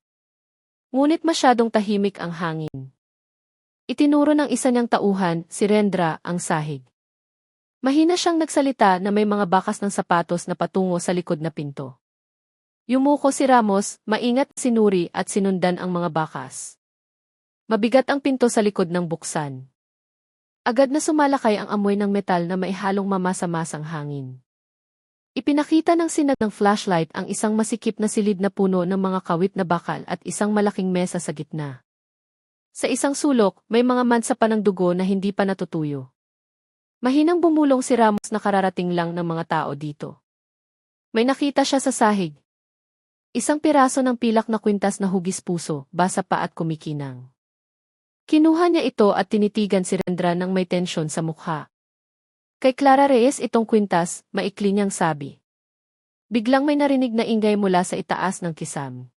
Ngunit masyadong tahimik ang hangin. Itinuro ng isa niyang tauhan, si Rendra, ang sahig. Mahina siyang nagsalita na may mga bakas ng sapatos na patungo sa likod na pinto. Yumuko si Ramos, maingat sinuri at sinundan ang mga bakas. Mabigat ang pinto sa likod ng buksan. Agad na sumalakay ang amoy ng metal na may halong mamasa-masang hangin. Ipinakita ng sinag ng flashlight ang isang masikip na silid na puno ng mga kawit na bakal at isang malaking mesa sa gitna. Sa isang sulok, may mga mansa pa ng dugo na hindi pa natutuyo. Mahinang bumulong si Ramos na kararating lang ng mga tao dito. May nakita siya sa sahig. Isang piraso ng pilak na kwintas na hugis puso, basa pa at kumikinang. Kinuha niya ito at tinitigan si Rendra ng may tensyon sa mukha. Kay Clara Reyes itong kwintas, maikli niyang sabi. Biglang may narinig na ingay mula sa itaas ng kisam.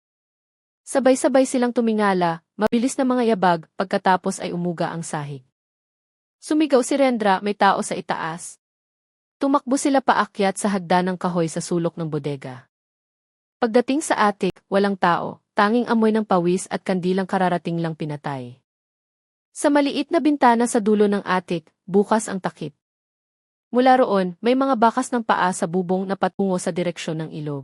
Sabay-sabay silang tumingala, mabilis na mga yabag, pagkatapos ay umuga ang sahig. Sumigaw si Rendra, may tao sa itaas. Tumakbo sila paakyat sa hagdan ng kahoy sa sulok ng bodega. Pagdating sa atik, walang tao, tanging amoy ng pawis at kandilang kararating lang pinatay. Sa maliit na bintana sa dulo ng atik, bukas ang takip. Mula roon, may mga bakas ng paa sa bubong na patungo sa direksyon ng ilog.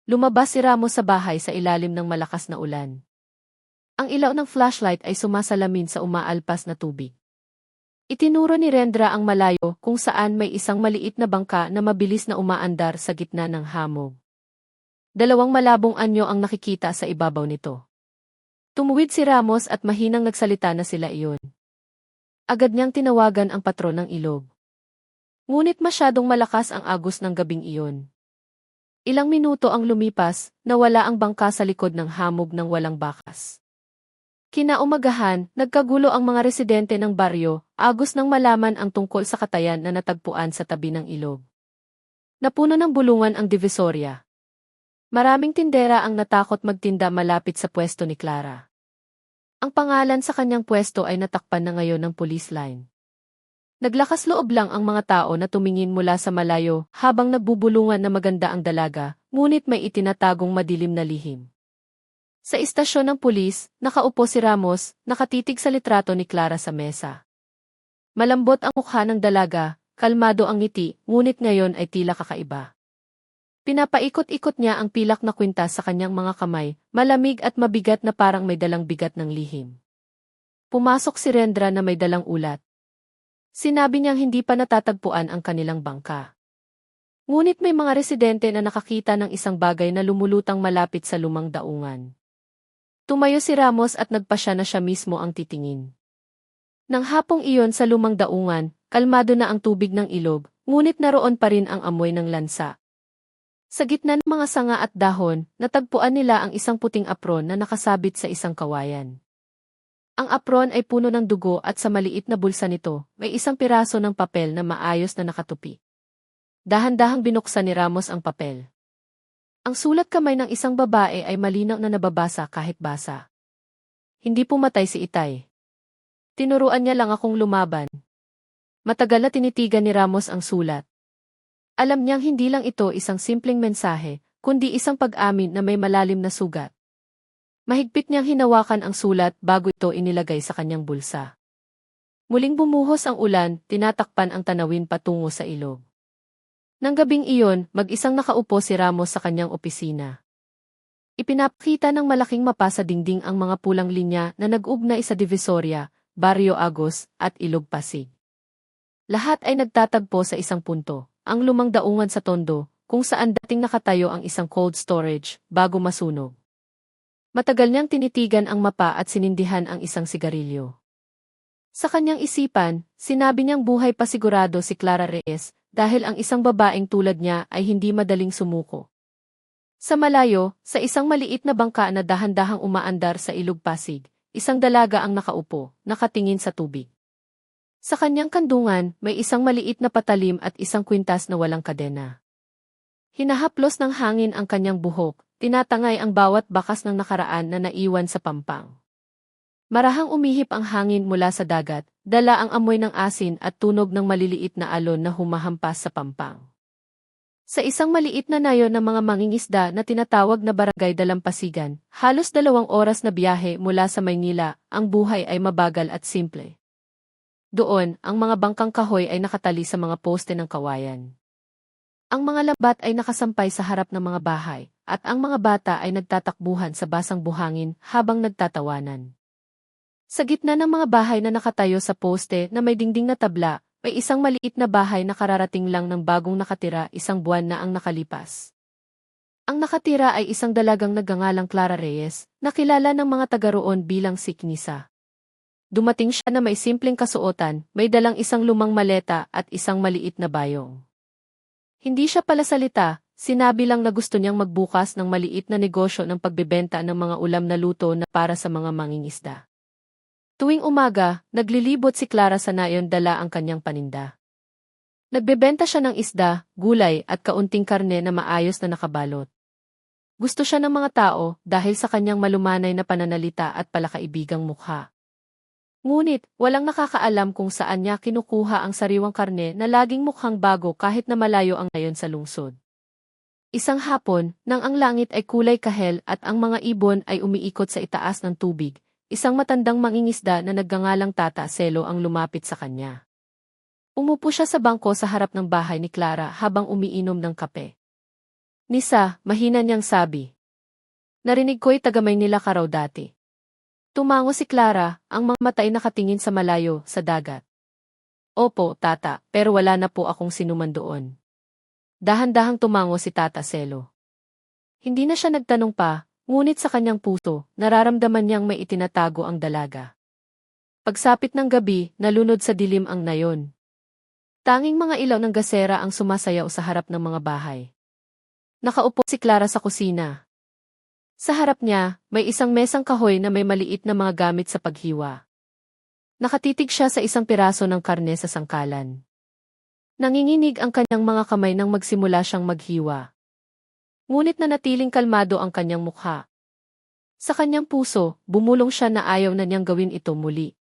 Lumabas si Ramos sa bahay sa ilalim ng malakas na ulan. Ang ilaw ng flashlight ay sumasalamin sa umaalpas na tubig. Itinuro ni Rendra ang malayo kung saan may isang maliit na bangka na mabilis na umaandar sa gitna ng hamog. Dalawang malabong anyo ang nakikita sa ibabaw nito. Tumuwid si Ramos at mahinang nagsalita na sila iyon. Agad niyang tinawagan ang patron ng ilog. Ngunit masyadong malakas ang agos ng gabing iyon. Ilang minuto ang lumipas, nawala ang bangka sa likod ng hamog ng walang bakas. Kinaumagahan, nagkagulo ang mga residente ng baryo, agos nang malaman ang tungkol sa katayan na natagpuan sa tabi ng ilog. Napuno ng bulungan ang Divisoria. Maraming tindera ang natakot magtinda malapit sa pwesto ni Clara. Ang pangalan sa kanyang pwesto ay natakpan na ngayon ng police line. Naglakas loob lang ang mga tao na tumingin mula sa malayo habang nagbubulungan na maganda ang dalaga, ngunit may itinatagong madilim na lihim. Sa istasyon ng pulis, nakaupo si Ramos, nakatitig sa litrato ni Clara sa mesa. Malambot ang mukha ng dalaga, kalmado ang ngiti, ngunit ngayon ay tila kakaiba. Pinapaikot-ikot niya ang pilak na kwintas sa kanyang mga kamay, malamig at mabigat na parang may dalang bigat ng lihim. Pumasok si Rendra na may dalang ulat. Sinabi niyang hindi pa natatagpuan ang kanilang bangka. Ngunit may mga residente na nakakita ng isang bagay na lumulutang malapit sa lumang daungan. Tumayo si Ramos at nagpasya na siya mismo ang titingin. Nang hapong iyon sa lumang daungan, kalmado na ang tubig ng ilog, ngunit naroon pa rin ang amoy ng lansa. Sa gitna ng mga sanga at dahon, natagpuan nila ang isang puting apron na nakasabit sa isang kawayan. Ang apron ay puno ng dugo at sa maliit na bulsa nito, may isang piraso ng papel na maayos na nakatupi. Dahan-dahang binuksan ni Ramos ang papel. Ang sulat kamay ng isang babae ay malinaw na nababasa kahit basa. Hindi pumatay si Itay. Tinuruan niya lang akong lumaban. Matagal na tinitigan ni Ramos ang sulat. Alam niyang hindi lang ito isang simpleng mensahe, kundi isang pag-amin na may malalim na sugat. Mahigpit niyang hinawakan ang sulat bago ito inilagay sa kanyang bulsa. Muling bumuhos ang ulan, tinatakpan ang tanawin patungo sa ilog. Nang gabing iyon, mag-isang nakaupo si Ramos sa kanyang opisina. Ipinapakita ng malaking mapa sa dingding ang mga pulang linya na nag-ugnay sa Divisoria, Barrio Agos, at Ilog Pasig. Lahat ay nagtatagpo sa isang punto, ang lumang daungan sa Tondo, kung saan dating nakatayo ang isang cold storage, bago masunog. Matagal niyang tinitigan ang mapa at sinindihan ang isang sigarilyo. Sa kanyang isipan, sinabi niyang buhay pa sigurado si Clara Reyes, dahil ang isang babaeng tulad niya ay hindi madaling sumuko. Sa malayo, sa isang maliit na bangka na dahan-dahang umaandar sa Ilog Pasig, isang dalaga ang nakaupo, nakatingin sa tubig. Sa kanyang kandungan, may isang maliit na patalim at isang kwintas na walang kadena. Hinahaplos ng hangin ang kanyang buhok, tinatangay ang bawat bakas ng nakaraan na naiwan sa pampang. Marahang umihip ang hangin mula sa dagat, dala ang amoy ng asin at tunog ng maliliit na alon na humahampas sa pampang. Sa isang maliit na nayon ng mga mangingisda na tinatawag na Barangay Dalampasigan, halos 2 oras na biyahe mula sa Maynila, ang buhay ay mabagal at simple. Doon, ang mga bangkang kahoy ay nakatali sa mga poste ng kawayan. Ang mga lambat ay nakasampay sa harap ng mga bahay, at ang mga bata ay nagtatakbuhan sa basang buhangin habang nagtatawanan. Sa gitna ng mga bahay na nakatayo sa poste na may dingding na tabla, may isang maliit na bahay na kararating lang ng bagong nakatira 1 buwan na ang nakalipas. Ang nakatira ay isang dalagang nagngangalang Clara Reyes, na kilala ng mga taga roon bilang si Knisa. Dumating siya na may simpleng kasuotan, may dalang isang lumang maleta at isang maliit na bayong. Hindi siya palasalita, sinabi lang na gusto niyang magbukas ng maliit na negosyo ng pagbebenta ng mga ulam na luto na para sa mga mangingisda. Tuwing umaga, naglilibot si Clara sa nayon dala ang kanyang paninda. Nagbebenta siya ng isda, gulay at kaunting karne na maayos na nakabalot. Gusto siya ng mga tao dahil sa kanyang malumanay na pananalita at palakaibigang mukha. Ngunit, walang nakakaalam kung saan niya kinukuha ang sariwang karne na laging mukhang bago kahit na malayo ang nayon sa lungsod. Isang hapon, nang ang langit ay kulay kahel at ang mga ibon ay umiikot sa itaas ng tubig, isang matandang mangingisda na nagngangalang Tata Selo ang lumapit sa kanya. Umupo siya sa bangko sa harap ng bahay ni Clara habang umiinom ng kape. Nisa, mahina niyang sabi. Narinig ko'y tagamay nila ka raw dati. Tumango si Clara, ang mga mata ay nakatingin sa malayo, sa dagat. Opo, tata, pero wala na po akong sinuman doon. Dahan-dahang tumango si Tata Selo. Hindi na siya nagtanong pa, ngunit sa kanyang puso, nararamdaman niyang may itinatago ang dalaga. Pagsapit ng gabi, nalunod sa dilim ang nayon. Tanging mga ilaw ng gasera ang sumasayaw sa harap ng mga bahay. Nakaupo si Clara sa kusina. Sa harap niya, may isang mesang kahoy na may maliit na mga gamit sa paghiwa. Nakatitig siya sa isang piraso ng karne sa sangkalan. Nanginginig ang kanyang mga kamay nang magsimula siyang maghiwa. Ngunit nanatiling kalmado ang kanyang mukha. Sa kanyang puso, bumulong siya na ayaw na niyang gawin ito muli.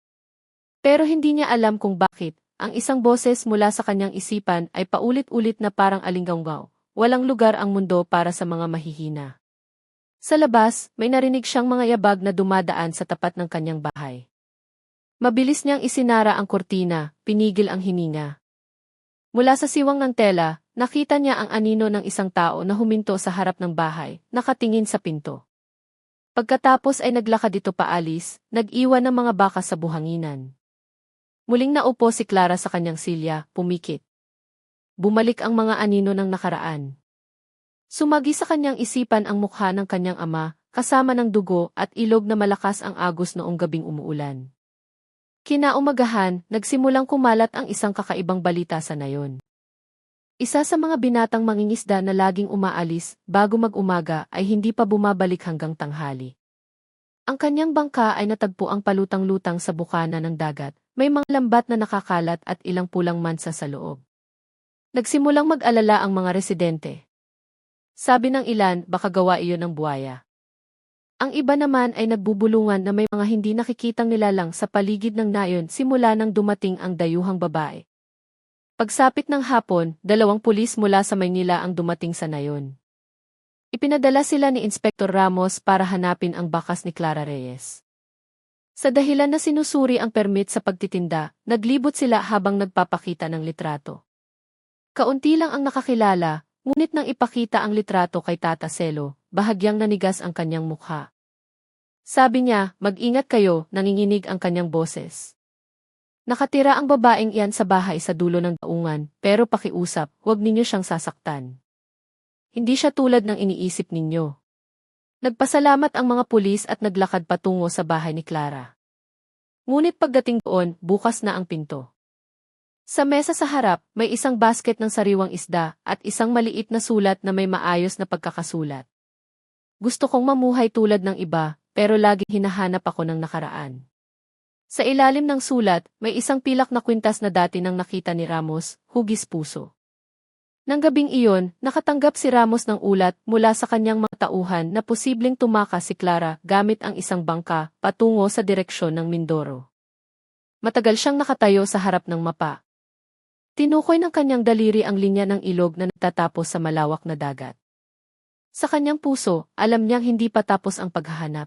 Pero hindi niya alam kung bakit, ang isang boses mula sa kanyang isipan ay paulit-ulit na parang alinggaw. Walang lugar ang mundo para sa mga mahihina. Sa labas, may narinig siyang mga yabag na dumadaan sa tapat ng kanyang bahay. Mabilis niyang isinara ang kortina, pinigil ang hininga. Mula sa siwang ng tela, nakita niya ang anino ng isang tao na huminto sa harap ng bahay, nakatingin sa pinto. Pagkatapos ay naglakad ito paalis, nag-iwan ng mga baka sa buhanginan. Muling naupo si Clara sa kanyang silya, pumikit. Bumalik ang mga anino ng nakaraan. Sumagi sa kanyang isipan ang mukha ng kanyang ama, kasama ng dugo at ilog na malakas ang agos noong gabing umuulan. Kinaumagahan, nagsimulang kumalat ang isang kakaibang balita sa nayon. Isa sa mga binatang mangingisda na laging umaalis bago mag-umaga ay hindi pa bumabalik hanggang tanghali. Ang kanyang bangka ay natagpo ang palutang-lutang sa bukana ng dagat, may mga lambat na nakakalat at ilang pulang mansa sa loob. Nagsimulang mag-alala ang mga residente. Sabi ng ilan, baka gawa iyon ng buwaya. Ang iba naman ay nagbubulungan na may mga hindi nakikitang nilalang sa paligid ng nayon simula nang dumating ang dayuhang babae. Pagsapit ng hapon, 2 pulis mula sa Maynila ang dumating sa nayon. Ipinadala sila ni Inspektor Ramos para hanapin ang bakas ni Clara Reyes. Sa dahilan na sinusuri ang permit sa pagtitinda, naglibot sila habang nagpapakita ng litrato. Kaunti lang ang nakakilala, ngunit nang ipakita ang litrato kay Tata Selo, bahagyang nanigas ang kanyang mukha. Sabi niya, mag-ingat kayo, nanginginig ang kanyang boses. Nakatira ang babaeng iyan sa bahay sa dulo ng daungan, pero pakiusap, huwag ninyo siyang sasaktan. Hindi siya tulad ng iniisip ninyo. Nagpasalamat ang mga pulis at naglakad patungo sa bahay ni Clara. Ngunit pagdating doon, bukas na ang pinto. Sa mesa sa harap, may isang basket ng sariwang isda at isang maliit na sulat na may maayos na pagkakasulat. Gusto kong mamuhay tulad ng iba, pero laging hinahanap ako ng nakaraan. Sa ilalim ng sulat, may isang pilak na kwintas na dati nang nakita ni Ramos, hugis puso. Nang gabing iyon, nakatanggap si Ramos ng ulat mula sa kanyang mga tauhan na posibleng tumakas si Clara gamit ang isang bangka patungo sa direksyon ng Mindoro. Matagal siyang nakatayo sa harap ng mapa. Tinukoy ng kanyang daliri ang linya ng ilog na nagtatapos sa malawak na dagat. Sa kanyang puso, alam niyang hindi pa tapos ang paghahanap.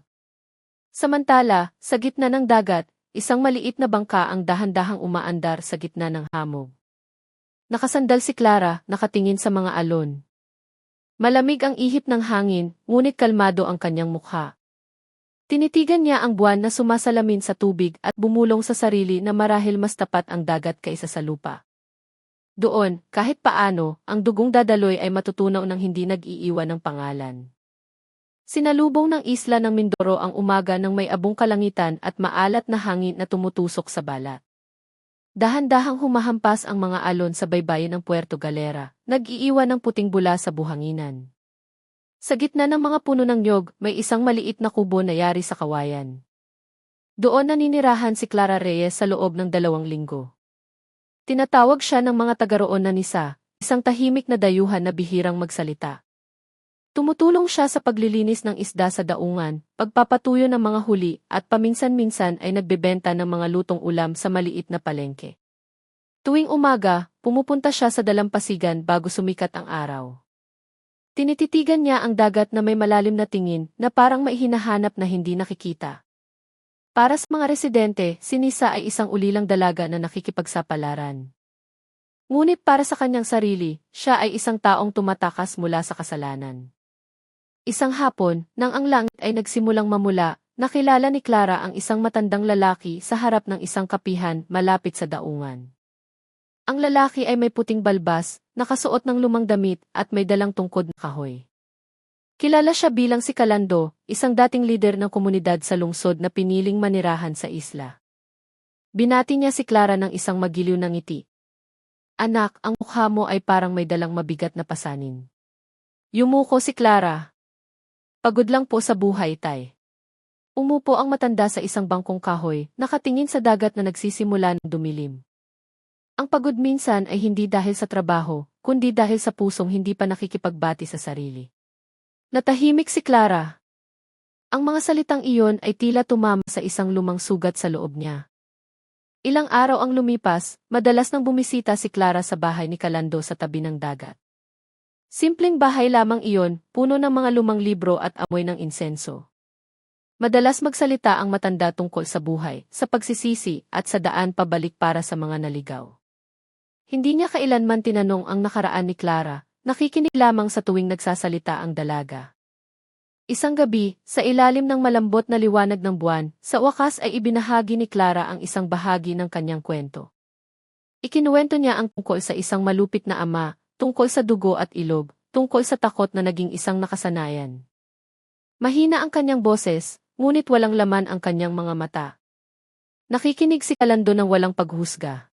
Samantala, sa gitna ng dagat, isang maliit na bangka ang dahan-dahang umaandar sa gitna ng hamog. Nakasandal si Clara, nakatingin sa mga alon. Malamig ang ihip ng hangin, ngunit kalmado ang kanyang mukha. Tinitigan niya ang buwan na sumasalamin sa tubig at bumulong sa sarili na marahil mas tapat ang dagat kaysa sa lupa. Doon, kahit paano, ang dugong dadaloy ay matutunaw ng hindi nag-iiwan ng pangalan. Sinalubong ng isla ng Mindoro ang umaga ng may abong kalangitan at maalat na hangin na tumutusok sa balat. Dahan-dahang humahampas ang mga alon sa baybayin ng Puerto Galera, nag-iiwan ng puting bula sa buhanginan. Sa gitna ng mga puno ng nyog, may isang maliit na kubo na yari sa kawayan. Doon naninirahan si Clara Reyes sa loob ng 2 linggo. Tinatawag siya ng mga taga-roon na Nisa, isang tahimik na dayuhan na bihirang magsalita. Tumutulong siya sa paglilinis ng isda sa daungan, pagpapatuyo ng mga huli, at paminsan-minsan ay nagbebenta ng mga lutong ulam sa maliit na palengke. Tuwing umaga, pumupunta siya sa dalampasigan bago sumikat ang araw. Tinititigan niya ang dagat na may malalim na tingin na parang may hinahanap na hindi nakikita. Para sa mga residente, si Nisa ay isang ulilang dalaga na nakikipagsapalaran. Ngunit para sa kanyang sarili, siya ay isang taong tumatakas mula sa kasalanan. Isang hapon, nang ang langit ay nagsimulang mamula, nakilala ni Clara ang isang matandang lalaki sa harap ng isang kapihan malapit sa daungan. Ang lalaki ay may puting balbas, nakasuot ng lumang damit at may dalang tungkod na kahoy. Kilala siya bilang si Calando, isang dating lider ng komunidad sa lungsod na piniling manirahan sa isla. Binati niya si Clara ng isang magiliw na ngiti. "Anak, ang mukha mo ay parang may dalang mabigat na pasanin." Yumuko si Clara. "Pagod lang po sa buhay, tay." Umupo ang matanda sa isang bangkong kahoy, nakatingin sa dagat na nagsisimula ng dumilim. Ang pagod minsan ay hindi dahil sa trabaho, kundi dahil sa pusong hindi pa nakikipagbati sa sarili. Natahimik si Clara. Ang mga salitang iyon ay tila tumama sa isang lumang sugat sa loob niya. Ilang araw ang lumipas, madalas nang bumisita si Clara sa bahay ni Calando sa tabi ng dagat. Simpleng bahay lamang iyon, puno ng mga lumang libro at amoy ng insenso. Madalas magsalita ang matanda tungkol sa buhay, sa pagsisisi, at sa daan pabalik para sa mga naligaw. Hindi niya kailanman tinanong ang nakaraan ni Clara, nakikinig lamang sa tuwing nagsasalita ang dalaga. Isang gabi, sa ilalim ng malambot na liwanag ng buwan, sa wakas ay ibinahagi ni Clara ang isang bahagi ng kanyang kwento. Ikinuwento niya ang tungkol sa isang malupit na ama, tungkol sa dugo at ilog, tungkol sa takot na naging isang nakasanayan. Mahina ang kanyang boses, ngunit walang laman ang kanyang mga mata. Nakikinig si Calando ng walang paghusga.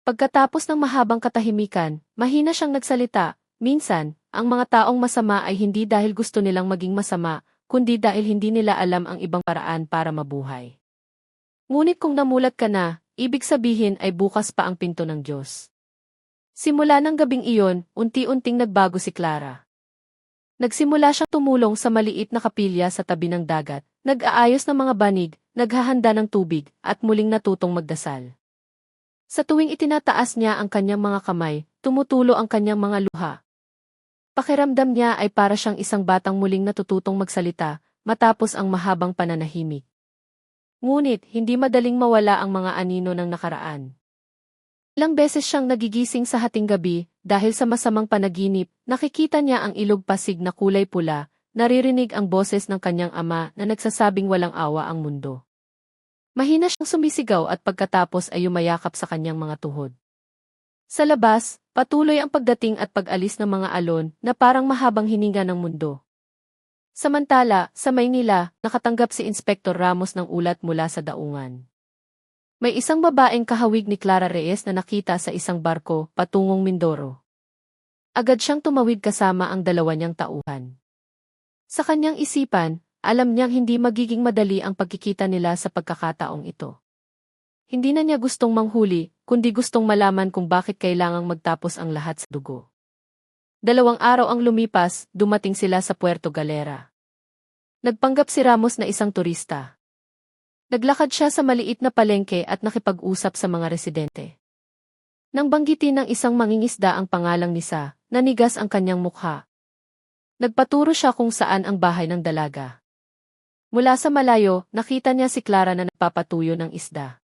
Pagkatapos ng mahabang katahimikan, mahina siyang nagsalita. Minsan, ang mga taong masama ay hindi dahil gusto nilang maging masama, kundi dahil hindi nila alam ang ibang paraan para mabuhay. Ngunit kung namulat ka na, ibig sabihin ay bukas pa ang pinto ng Diyos. Simula ng gabing iyon, unti-unting nagbago si Clara. Nagsimula siyang tumulong sa maliit na kapilya sa tabi ng dagat, nag-aayos ng mga banig, naghahanda ng tubig, at muling natutong magdasal. Sa tuwing itinataas niya ang kanyang mga kamay, tumutulo ang kanyang mga luha. Pakiramdam niya ay para siyang isang batang muling natututong magsalita, matapos ang mahabang pananahimik. Ngunit, hindi madaling mawala ang mga anino ng nakaraan. Ilang beses siyang nagigising sa hating gabi, dahil sa masamang panaginip, nakikita niya ang ilog Pasig na kulay pula, naririnig ang boses ng kanyang ama na nagsasabing walang awa ang mundo. Mahina siyang sumisigaw at pagkatapos ay yumayakap sa kanyang mga tuhod. Sa labas, patuloy ang pagdating at pag-alis ng mga alon na parang mahabang hininga ng mundo. Samantala, sa Maynila, nakatanggap si Inspektor Ramos ng ulat mula sa daungan. May isang babaeng kahawig ni Clara Reyes na nakita sa isang barko patungong Mindoro. Agad siyang tumawid kasama ang 2 niyang tauhan. Sa kanyang isipan, alam niyang hindi magiging madali ang pagkikita nila sa pagkakataong ito. Hindi na niya gustong manghuli, kundi gustong malaman kung bakit kailangang magtapos ang lahat sa dugo. 2 araw ang lumipas, dumating sila sa Puerto Galera. Nagpanggap si Ramos na isang turista. Naglakad siya sa maliit na palengke at nakipag-usap sa mga residente. Nang banggitin ng isang mangingisda ang pangalang Nisa, nanigas ang kanyang mukha. Nagpaturo siya kung saan ang bahay ng dalaga. Mula sa malayo, nakita niya si Clara na nagpapatuyo ng isda.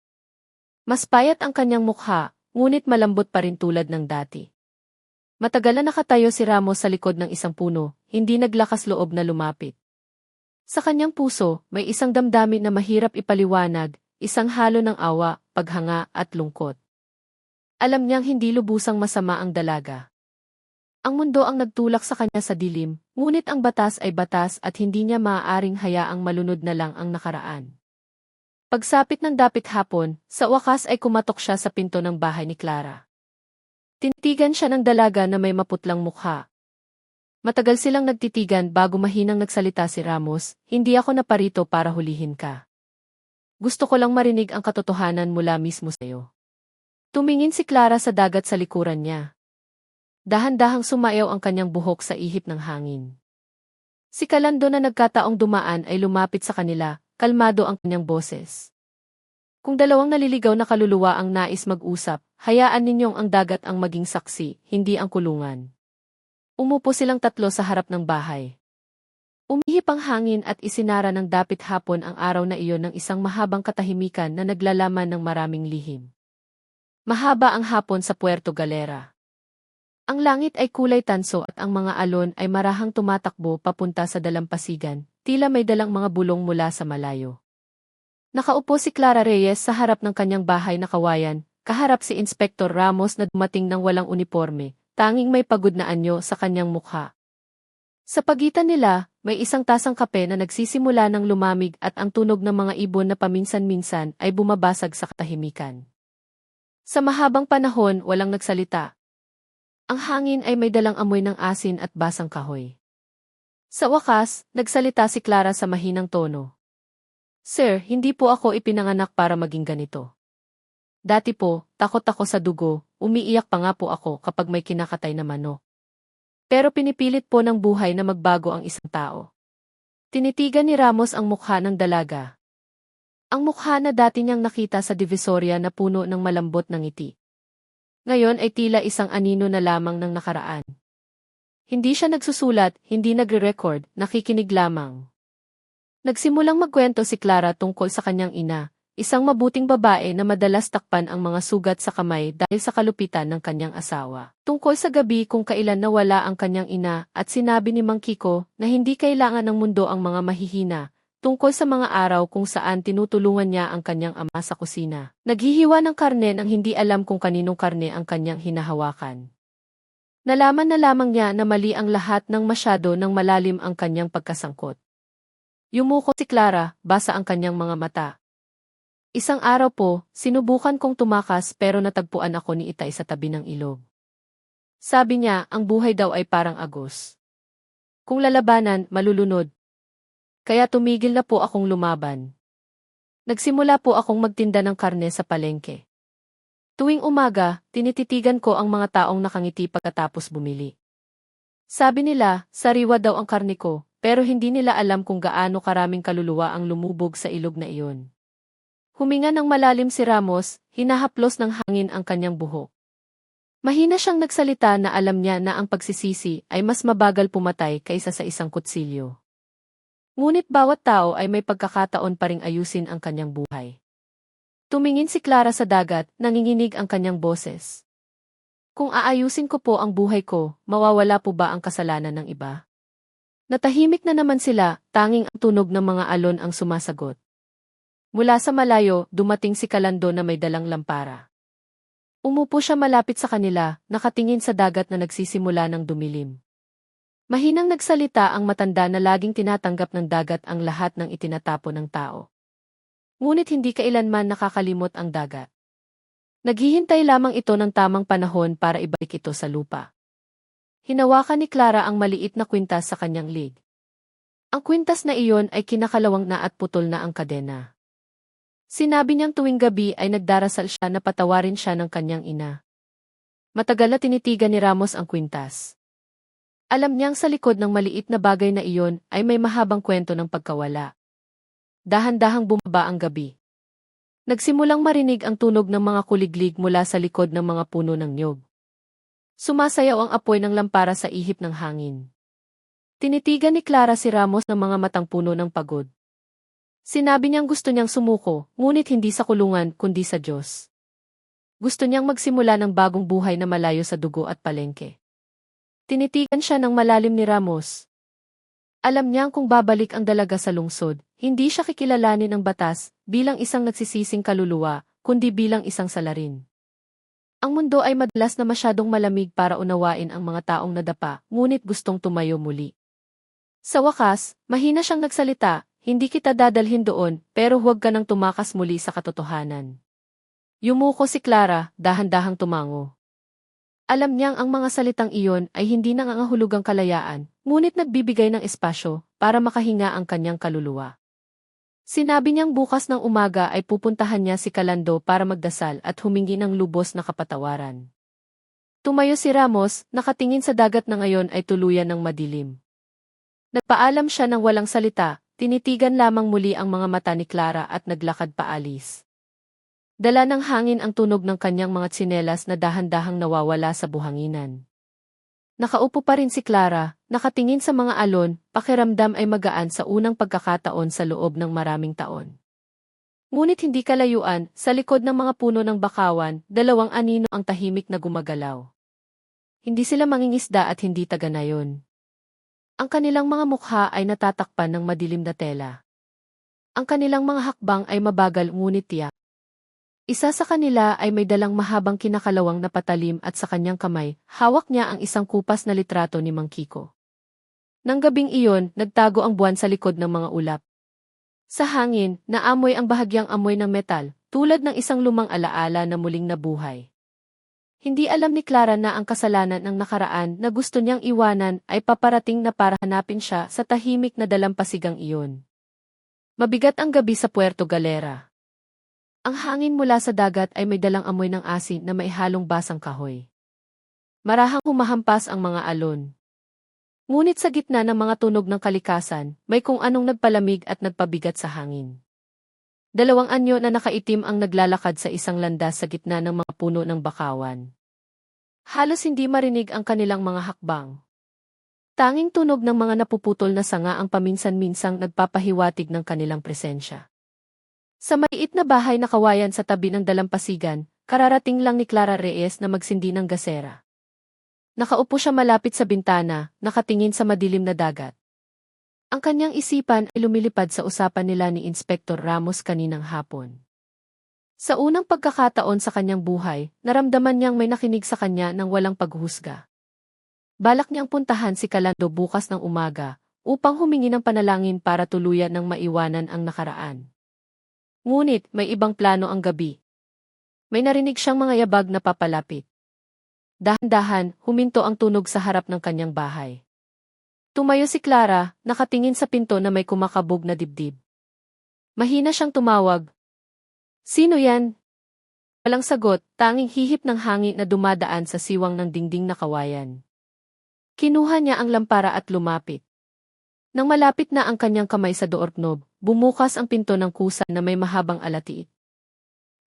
Mas payat ang kanyang mukha, ngunit malambot pa rin tulad ng dati. Matagal na nakatayo si Ramos sa likod ng isang puno, hindi naglakas loob na lumapit. Sa kanyang puso, may isang damdamin na mahirap ipaliwanag, isang halo ng awa, paghanga at lungkot. Alam niyang hindi lubusang masama ang dalaga. Ang mundo ang nagtulak sa kanya sa dilim, ngunit ang batas ay batas at hindi niya maaaring hayaang malunod na lang ang nakaraan. Pagsapit ng dapit hapon, sa wakas ay kumatok siya sa pinto ng bahay ni Clara. Tinitigan siya ng dalaga na may maputlang mukha. Matagal silang nagtitigan bago mahinang nagsalita si Ramos, "Hindi ako naparito para hulihin ka. Gusto ko lang marinig ang katotohanan mula mismo sa'yo." Tumingin si Clara sa dagat sa likuran niya. Dahan-dahang sumayaw ang kanyang buhok sa ihip ng hangin. Si Calando na nagkataong dumaan ay lumapit sa kanila, kalmado ang kanyang boses. "Kung dalawang naliligaw na kaluluwa ang nais mag-usap, hayaan ninyong ang dagat ang maging saksi, hindi ang kulungan." Umupo silang tatlo sa harap ng bahay. Umihip ang hangin at isinara ng dapit hapon ang araw na iyon ng isang mahabang katahimikan na naglalaman ng maraming lihim. Mahaba ang hapon sa Puerto Galera. Ang langit ay kulay tanso at ang mga alon ay marahang tumatakbo papunta sa dalampasigan, tila may dalang mga bulong mula sa malayo. Nakaupo si Clara Reyes sa harap ng kanyang bahay na kawayan, kaharap si Inspektor Ramos na dumating ng walang uniforme, tanging may pagod na anyo sa kanyang mukha. Sa pagitan nila, may isang tasang kape na nagsisimula ng lumamig at ang tunog ng mga ibon na paminsan-minsan ay bumabasag sa katahimikan. Sa mahabang panahon, walang nagsalita. Ang hangin ay may dalang amoy ng asin at basang kahoy. Sa wakas, nagsalita si Clara sa mahinang tono. "Sir, hindi po ako ipinanganak para maging ganito. Dati po, takot ako sa dugo, umiiyak pa nga po ako kapag may kinakatay na manok. Pero pinipilit po ng buhay na magbago ang isang tao." Tinitigan ni Ramos ang mukha ng dalaga. Ang mukha na dati niyang nakita sa Divisoria na puno ng malambot na ngiti. Ngayon ay tila isang anino na lamang ng nakaraan. Hindi siya nagsusulat, hindi nagre-record, nakikinig lamang. Nagsimulang magkwento si Clara tungkol sa kanyang ina, isang mabuting babae na madalas takpan ang mga sugat sa kamay dahil sa kalupitan ng kanyang asawa. Tungkol sa gabi kung kailan nawala ang kanyang ina at sinabi ni Mang Kiko na hindi kailangan ng mundo ang mga mahihina. Tungkol sa mga araw kung saan tinutulungan niya ang kanyang ama sa kusina. Naghihiwa ng karne nang hindi alam kung kaninong karne ang kanyang hinahawakan. Nalaman na lamang niya na mali ang lahat ng masyado nang malalim ang kanyang pagkasangkot. Yumuko si Clara, basa ang kanyang mga mata. "Isang araw po, sinubukan kong tumakas pero natagpuan ako ni Itay sa tabi ng ilog. Sabi niya, ang buhay daw ay parang agos. Kung lalabanan, malulunod. Kaya tumigil na po akong lumaban. Nagsimula po akong magtinda ng karne sa palengke. Tuwing umaga, tinititigan ko ang mga taong nakangiti pagkatapos bumili. Sabi nila, sariwa daw ang karne ko, pero hindi nila alam kung gaano karaming kaluluwa ang lumubog sa ilog na iyon." Huminga ng malalim si Ramos, hinahaplos ng hangin ang kanyang buhok. Mahina siyang nagsalita na alam niya na ang pagsisisi ay mas mabagal pumatay kaysa sa isang kutsilyo. Ngunit bawat tao ay may pagkakataon pa ring ayusin ang kanyang buhay. Tumingin si Clara sa dagat, nanginginig ang kanyang boses. "Kung aayusin ko po ang buhay ko, mawawala po ba ang kasalanan ng iba?" Natahimik na naman sila, tanging ang tunog ng mga alon ang sumasagot. Mula sa malayo, dumating si Calando na may dalang lampara. Umupo siya malapit sa kanila, nakatingin sa dagat na nagsisimula ng dumilim. Mahinang nagsalita ang matanda na laging tinatanggap ng dagat ang lahat ng itinatapon ng tao. Ngunit hindi kailanman nakakalimot ang dagat. Naghihintay lamang ito ng tamang panahon para ibalik ito sa lupa. Hinawakan ni Clara ang maliit na kwintas sa kanyang lig. Ang kwintas na iyon ay kinakalawang na at putol na ang kadena. Sinabi niyang tuwing gabi ay nagdarasal siya na patawarin siya ng kanyang ina. Matagal na tinitigan ni Ramos ang kwintas. Alam niyang sa likod ng maliit na bagay na iyon ay may mahabang kwento ng pagkawala. Dahan-dahang bumaba ang gabi. Nagsimulang marinig ang tunog ng mga kuliglig mula sa likod ng mga puno ng niyog. Sumasayaw ang apoy ng lampara sa ihip ng hangin. Tinitigan ni Clara si Ramos ng mga matang puno ng pagod. Sinabi niyang gusto niyang sumuko, ngunit hindi sa kulungan kundi sa Diyos. Gusto niyang magsimula ng bagong buhay na malayo sa dugo at palengke. Tinitigan siya ng malalim ni Ramos. Alam niyang kung babalik ang dalaga sa lungsod, hindi siya kikilalanin ng batas bilang isang nagsisising kaluluwa, kundi bilang isang salarin. Ang mundo ay madalas na masyadong malamig para unawain ang mga taong nadapa, ngunit gustong tumayo muli. Sa wakas, mahina siyang nagsalita, hindi kita dadalhin doon, pero huwag ka nang tumakas muli sa katotohanan. Yumuko si Clara, dahan-dahang tumango. Alam niyang ang mga salitang iyon ay hindi nangangahulugang kalayaan, ngunit nagbibigay ng espasyo para makahinga ang kanyang kaluluwa. Sinabi niyang bukas ng umaga ay pupuntahan niya si Calando para magdasal at humingi ng lubos na kapatawaran. Tumayo si Ramos, nakatingin sa dagat na ngayon ay tuluyan ng madilim. Nagpaalam siya ng walang salita, tinitigan lamang muli ang mga mata ni Clara at naglakad paalis. Dala ng hangin ang tunog ng kanyang mga tsinelas na dahan-dahang nawawala sa buhanginan. Nakaupo pa rin si Clara, nakatingin sa mga alon, pakiramdam ay magaan sa unang pagkakataon sa loob ng maraming taon. Ngunit hindi kalayuan, sa likod ng mga puno ng bakawan, dalawang anino ang tahimik na gumagalaw. Hindi sila mangingisda at hindi taga-nayon. Ang kanilang mga mukha ay natatakpan ng madilim na tela. Ang kanilang mga hakbang ay mabagal ngunit tiyak. Isa sa kanila ay may dalang mahabang kinakalawang na patalim at sa kanyang kamay, hawak niya ang isang kupas na litrato ni Mang Kiko. Nang gabing iyon, nagtago ang buwan sa likod ng mga ulap. Sa hangin, naamoy ang bahagyang amoy ng metal, tulad ng isang lumang alaala na muling nabuhay. Hindi alam ni Clara na ang kasalanan ng nakaraan na gusto niyang iwanan ay paparating na para hanapin siya sa tahimik na dalampasigang iyon. Mabigat ang gabi sa Puerto Galera. Ang hangin mula sa dagat ay may dalang amoy ng asin na may halong basang kahoy. Marahang humahampas ang mga alon. Ngunit sa gitna ng mga tunog ng kalikasan, may kung anong nagpalamig at nagpabigat sa hangin. Dalawang anyo na nakaitim ang naglalakad sa isang landas sa gitna ng mga puno ng bakawan. Halos hindi marinig ang kanilang mga hakbang. Tanging tunog ng mga napuputol na sanga ang paminsan-minsang nagpapahiwatig ng kanilang presensya. Sa maliit na bahay na kawayan sa tabi ng dalampasigan, kararating lang ni Clara Reyes na magsindi ng gasera. Nakaupo siya malapit sa bintana, nakatingin sa madilim na dagat. Ang kanyang isipan ay lumilipad sa usapan nila ni Inspektor Ramos kaninang hapon. Sa unang pagkakataon sa kanyang buhay, naramdaman niyang may nakinig sa kanya ng walang paghuhusga. Balak niyang puntahan si Calando bukas ng umaga, upang humingi ng panalangin para tuluyan ng maiwanan ang nakaraan. Ngunit may ibang plano ang gabi. May narinig siyang mga yabag na papalapit. Dahan-dahan, huminto ang tunog sa harap ng kanyang bahay. Tumayo si Clara, nakatingin sa pinto na may kumakabog na dibdib. Mahina siyang tumawag. Sino yan? Walang sagot, tanging hihip ng hangin na dumadaan sa siwang ng dingding na kawayan. Kinuha niya ang lampara at lumapit. Nang malapit na ang kanyang kamay sa doorknob, bumukas ang pinto ng kusa na may mahabang alatiit.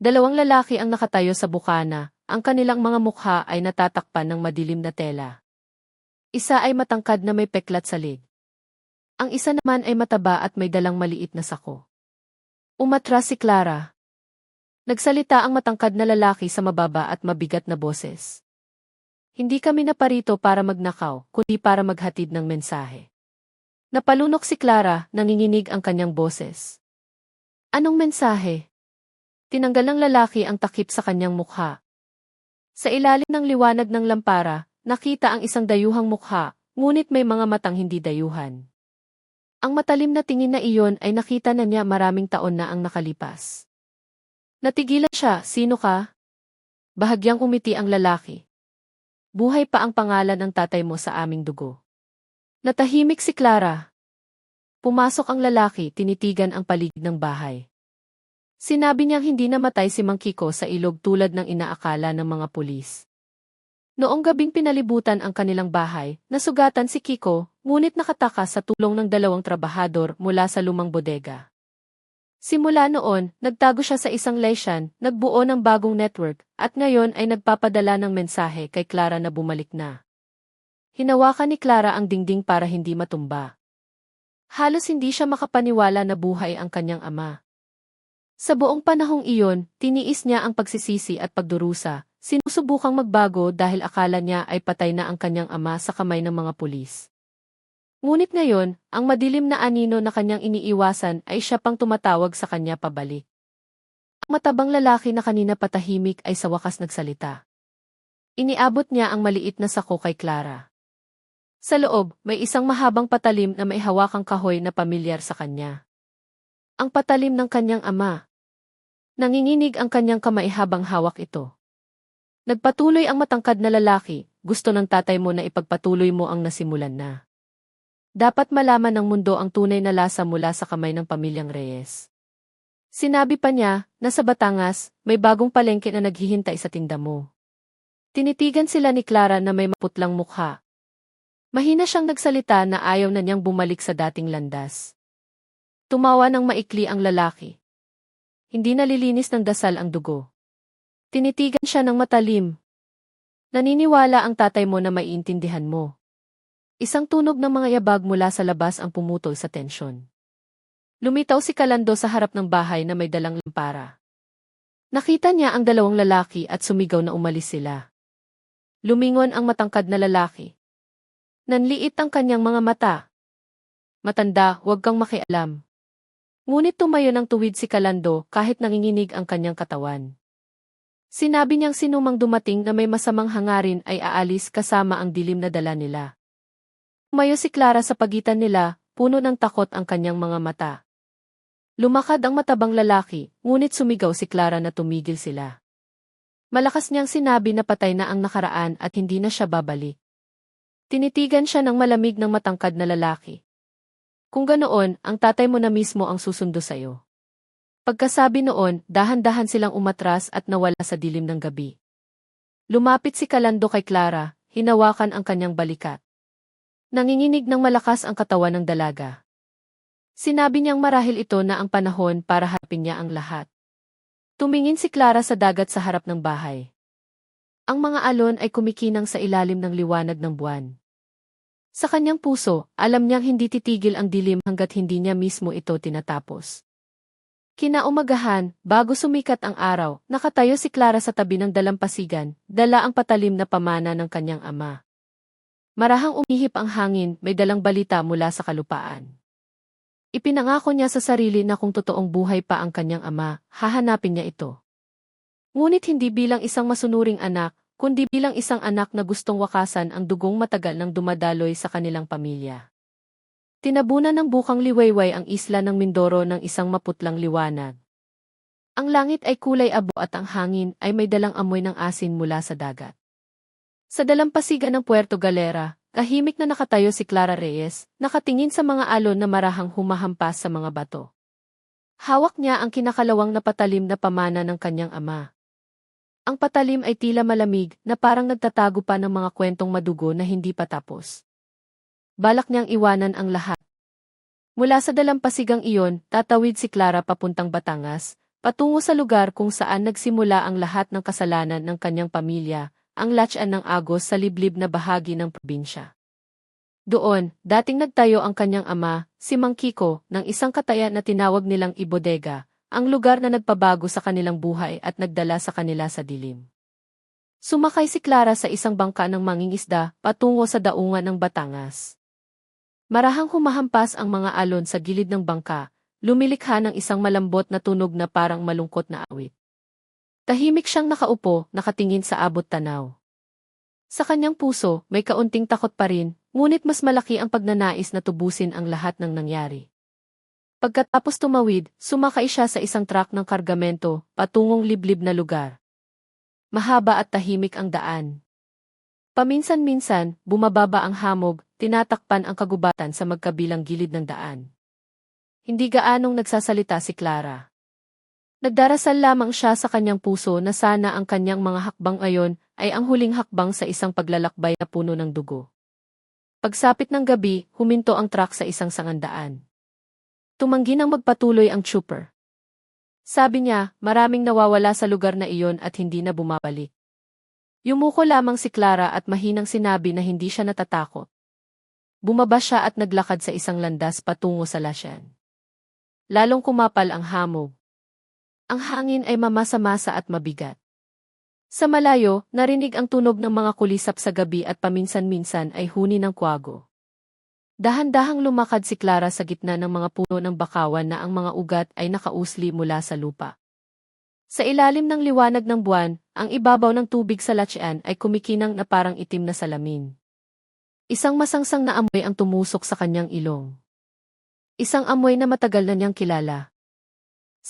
Dalawang lalaki ang nakatayo sa bukana, ang kanilang mga mukha ay natatakpan ng madilim na tela. Isa ay matangkad na may peklat sa leg. Ang isa naman ay mataba at may dalang maliit na sako. Umatras si Clara. Nagsalita ang matangkad na lalaki sa mababa at mabigat na boses. Hindi kami naparito para magnakaw, kundi para maghatid ng mensahe. Napalunok si Clara, nanginginig ang kanyang boses. Anong mensahe? Tinanggal ng lalaki ang takip sa kanyang mukha. Sa ilalim ng liwanag ng lampara, nakita ang isang dayuhang mukha, ngunit may mga matang hindi dayuhan. Ang matalim na tingin na iyon ay nakita na niya maraming taon na ang nakalipas. Natigilan siya, sino ka? Bahagyang umiti ang lalaki. Buhay pa ang pangalan ng tatay mo sa aming dugo. Natahimik si Clara. Pumasok ang lalaki, tinitigan ang paligid ng bahay. Sinabi niyang hindi namatay si Mang Kiko sa ilog tulad ng inaakala ng mga pulis. Noong gabing pinalibutan ang kanilang bahay, nasugatan si Kiko, ngunit nakatakas sa tulong ng dalawang trabahador mula sa lumang bodega. Simula noon, nagtago siya sa isang leysyan, nagbuo ng bagong network, at ngayon ay nagpapadala ng mensahe kay Clara na bumalik na. Hinawakan ni Clara ang dingding para hindi matumba. Halos hindi siya makapaniwala na buhay ang kanyang ama. Sa buong panahong iyon, tiniis niya ang pagsisisi at pagdurusa, sinusubukang magbago dahil akala niya ay patay na ang kanyang ama sa kamay ng mga pulis. Ngunit ngayon, ang madilim na anino na kanyang iniiwasan ay siya pang tumatawag sa kanya pabalik. Ang matabang lalaki na kanina patahimik ay sa wakas nagsalita. Iniabot niya ang maliit na sako kay Clara. Sa loob, may isang mahabang patalim na may hawakang kahoy na pamilyar sa kanya. Ang patalim ng kanyang ama. Nanginginig ang kanyang kamay habang hawak ito. Nagpatuloy ang matangkad na lalaki, gusto ng tatay mo na ipagpatuloy mo ang nasimulan na. Dapat malaman ng mundo ang tunay na lasa mula sa kamay ng pamilyang Reyes. Sinabi pa niya na sa Batangas, may bagong palengke na naghihintay sa tinda mo. Tinitigan sila ni Clara na may maputlang mukha. Mahina siyang nagsalita na ayaw na niyang bumalik sa dating landas. Tumawa ng maikli ang lalaki. Hindi nalilinis ng dasal ang dugo. Tinitigan siya ng matalim. Naniniwala ang tatay mo na maiintindihan mo. Isang tunog ng mga yabag mula sa labas ang pumutol sa tensyon. Lumitaw si Calando sa harap ng bahay na may dalang lampara. Nakita niya ang dalawang lalaki at sumigaw na umalis sila. Lumingon ang matangkad na lalaki. Nanliit ang kanyang mga mata. Matanda, huwag kang makialam. Ngunit tumayo ng tuwid si Calando kahit nanginginig ang kanyang katawan. Sinabi niyang sinumang dumating na may masamang hangarin ay aalis kasama ang dilim na dala nila. Tumayo si Clara sa pagitan nila, puno ng takot ang kanyang mga mata. Lumakad ang matabang lalaki, ngunit sumigaw si Clara na tumigil sila. Malakas niyang sinabi na patay na ang nakaraan at hindi na siya babalik. Tinitigan siya ng malamig ng matangkad na lalaki. Kung ganoon, ang tatay mo na mismo ang susundo sa'yo. Pagkasabi noon, dahan-dahan silang umatras at nawala sa dilim ng gabi. Lumapit si Calando kay Clara, hinawakan ang kanyang balikat. Nanginginig ng malakas ang katawan ng dalaga. Sinabi niyang marahil ito na ang panahon para harapin niya ang lahat. Tumingin si Clara sa dagat sa harap ng bahay. Ang mga alon ay kumikinang sa ilalim ng liwanag ng buwan. Sa kanyang puso, alam niyang hindi titigil ang dilim hanggat hindi niya mismo ito tinatapos. Kinaumagahan, bago sumikat ang araw, nakatayo si Clara sa tabi ng dalampasigan, dala ang patalim na pamana ng kanyang ama. Marahang umihip ang hangin, may dalang balita mula sa kalupaan. Ipinangako niya sa sarili na kung totoong buhay pa ang kanyang ama, hahanapin niya ito. Ngunit hindi bilang isang masunuring anak, kundi bilang isang anak na gustong wakasan ang dugong matagal ng dumadaloy sa kanilang pamilya. Tinabunan ng bukang liwayway ang isla ng Mindoro ng isang maputlang liwanag. Ang langit ay kulay abo at ang hangin ay may dalang amoy ng asin mula sa dagat. Sa dalampasigan ng Puerto Galera, tahimik na nakatayo si Clara Reyes, nakatingin sa mga alon na marahang humahampas sa mga bato. Hawak niya ang kinakalawang na patalim na pamana ng kanyang ama. Ang patalim ay tila malamig na parang nagtatago pa ng mga kwentong madugo na hindi pa tapos. Balak niyang iwanan ang lahat. Mula sa dalampasigang iyon, tatawid si Clara papuntang Batangas, patungo sa lugar kung saan nagsimula ang lahat ng kasalanan ng kanyang pamilya, ang Latyan ng Agos sa liblib na bahagi ng probinsya. Doon, dating nagtayo ang kanyang ama, si Mang Kiko, ng isang katayan na tinawag nilang Ibodega, ang lugar na nagpabago sa kanilang buhay at nagdala sa kanila sa dilim. Sumakay si Clara sa isang bangka ng mangingisda patungo sa daungan ng Batangas. Marahang humahampas ang mga alon sa gilid ng bangka, lumilikha ng isang malambot na tunog na parang malungkot na awit. Tahimik siyang nakaupo, nakatingin sa abot tanaw. Sa kanyang puso, may kaunting takot pa rin, ngunit mas malaki ang pagnanais na tubusin ang lahat ng nangyari. Pagkatapos tumawid, sumakay siya sa isang truck ng kargamento, patungong liblib na lugar. Mahaba at tahimik ang daan. Paminsan-minsan, bumababa ang hamog, tinatakpan ang kagubatan sa magkabilang gilid ng daan. Hindi gaanong nagsasalita si Clara. Nagdarasal lamang siya sa kanyang puso na sana ang kanyang mga hakbang ngayon ay ang huling hakbang sa isang paglalakbay na puno ng dugo. Pagsapit ng gabi, huminto ang truck sa isang sangandaan. Tumanggi nang magpatuloy ang trooper. Sabi niya, maraming nawawala sa lugar na iyon at hindi na bumabalik. Yumuko lamang si Clara at mahinang sinabi na hindi siya natatakot. Bumaba siya at naglakad sa isang landas patungo sa Lasyan. Lalong kumapal ang hamog. Ang hangin ay mamasa-masa at mabigat. Sa malayo, narinig ang tunog ng mga kulisap sa gabi at paminsan-minsan ay huni ng kwago. Dahan-dahang lumakad si Clara sa gitna ng mga puno ng bakawan na ang mga ugat ay nakausli mula sa lupa. Sa ilalim ng liwanag ng buwan, ang ibabaw ng tubig sa Latyan ay kumikinang na parang itim na salamin. Isang masangsang na amoy ang tumusok sa kanyang ilong. Isang amoy na matagal na niyang kilala.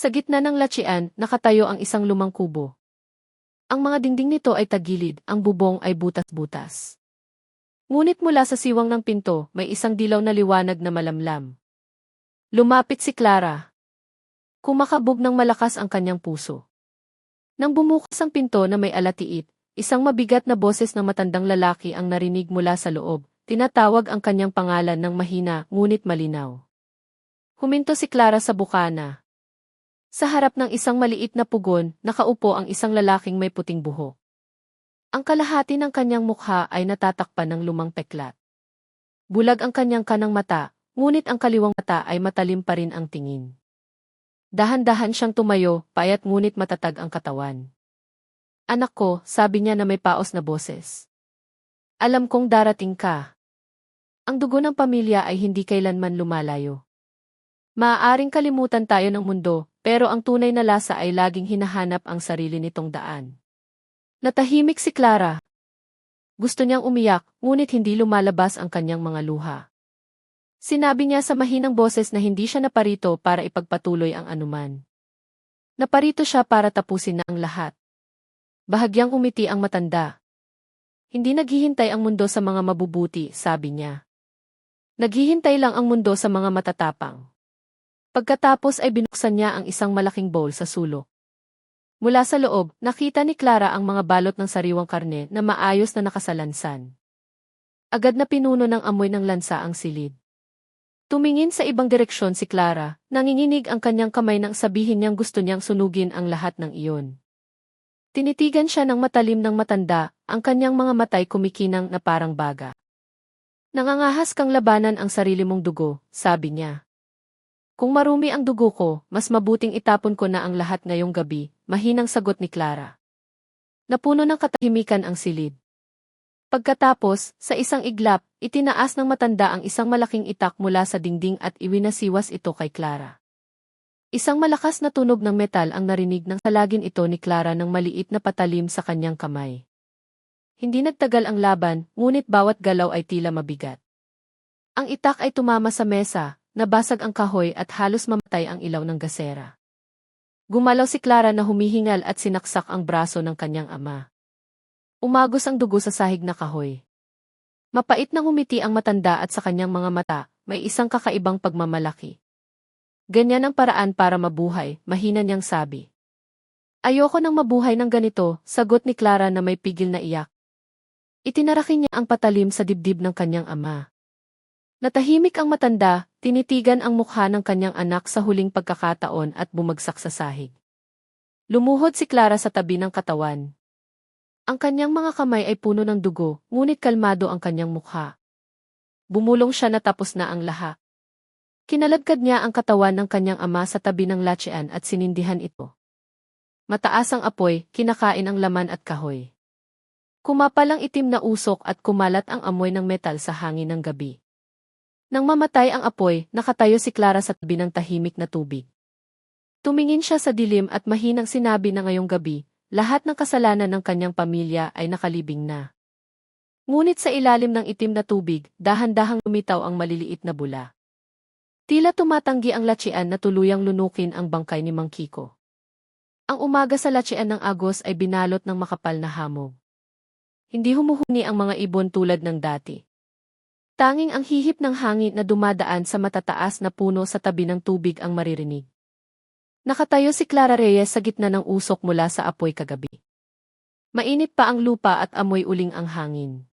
Sa gitna ng lachian, nakatayo ang isang lumang kubo. Ang mga dingding nito ay tagilid, ang bubong ay butas-butas. Ngunit mula sa siwang ng pinto, may isang dilaw na liwanag na malamlam. Lumapit si Clara. Kumakabog ng malakas ang kanyang puso. Nang bumukas ang pinto na may alatiit, isang mabigat na boses ng matandang lalaki ang narinig mula sa loob. Tinatawag ang kanyang pangalan ng mahina ngunit malinaw. Huminto si Clara sa bukana. Sa harap ng isang maliit na pugon, nakaupo ang isang lalaking may puting buhok. Ang kalahati ng kanyang mukha ay natatakpan ng lumang peklat. Bulag ang kanyang kanang mata, ngunit ang kaliwang mata ay matalim pa rin ang tingin. Dahan-dahan siyang tumayo, payat ngunit matatag ang katawan. Anak ko, sabi niya na may paos na boses. Alam kong darating ka. Ang dugo ng pamilya ay hindi kailanman lumalayo. Maaaring kalimutan tayo ng mundo, pero ang tunay na lasa ay laging hinahanap ang sarili nitong daan. Natahimik si Clara. Gusto niyang umiyak, ngunit hindi lumalabas ang kanyang mga luha. Sinabi niya sa mahinang boses na hindi siya naparito para ipagpatuloy ang anuman. Naparito siya para tapusin na ang lahat. Bahagyang umiti ang matanda. Hindi naghihintay ang mundo sa mga mabubuti, sabi niya. Naghihintay lang ang mundo sa mga matatapang. Pagkatapos ay binuksan niya ang isang malaking bowl sa sulok. Mula sa loob, nakita ni Clara ang mga balot ng sariwang karne na maayos na nakasalansan. Agad na pinuno ng amoy ng lansa ang silid. Tumingin sa ibang direksyon si Clara, nanginginig ang kanyang kamay nang sabihin niyang gusto niyang sunugin ang lahat ng iyon. Tinitigan siya ng matalim ng matanda, ang kanyang mga matay kumikinang na parang baga. Nangangahas kang labanan ang sarili mong dugo, sabi niya. Kung marumi ang dugo ko, mas mabuting itapon ko na ang lahat ngayong gabi, mahinang sagot ni Clara. Napuno ng katahimikan ang silid. Pagkatapos, sa isang iglap, itinaas ng matanda ang isang malaking itak mula sa dingding at iwinasiwas ito kay Clara. Isang malakas na tunog ng metal ang narinig ng salagin ito ni Clara ng maliit na patalim sa kanyang kamay. Hindi nagtagal ang laban, ngunit bawat galaw ay tila mabigat. Ang itak ay tumama sa mesa, nabasag ang kahoy at halos mamatay ang ilaw ng gasera. Gumalaw si Clara na humihingal at sinaksak ang braso ng kanyang ama. Umagos ang dugo sa sahig na kahoy. Mapait nang umiti ang matanda at sa kanyang mga mata, may isang kakaibang pagmamalaki. Ganyan ang paraan para mabuhay, mahina niyang sabi. Ayoko nang mabuhay ng ganito, sagot ni Clara na may pigil na iyak. Itinaraki niya ang patalim sa dibdib ng kanyang ama. Natahimik ang matanda, tinitigan ang mukha ng kanyang anak sa huling pagkakataon at bumagsak sa sahig. Lumuhod si Clara sa tabi ng katawan. Ang kanyang mga kamay ay puno ng dugo, ngunit kalmado ang kanyang mukha. Bumulong siya na tapos na ang lahat. Kinalagkad niya ang katawan ng kanyang ama sa tabi ng lachian at sinindihan ito. Mataas ang apoy, kinakain ang laman at kahoy. Kumapal ang itim na usok at kumalat ang amoy ng metal sa hangin ng gabi. Nang mamatay ang apoy, nakatayo si Clara sa tabi ng tahimik na tubig. Tumingin siya sa dilim at mahinang sinabi na ngayong gabi, lahat ng kasalanan ng kanyang pamilya ay nakalibing na. Ngunit sa ilalim ng itim na tubig, dahan-dahang lumitaw ang maliliit na bula. Tila tumatanggi ang lachian na tuluyang lunukin ang bangkay ni Mang Kiko. Ang umaga sa lachian ng Agos ay binalot ng makapal na hamog. Hindi humuhuni ang mga ibon tulad ng dati. Tanging ang hihip ng hangin na dumadaan sa matataas na puno sa tabi ng tubig ang maririnig. Nakatayo si Clara Reyes sa gitna ng usok mula sa apoy kagabi. Mainit pa ang lupa at amoy uling ang hangin.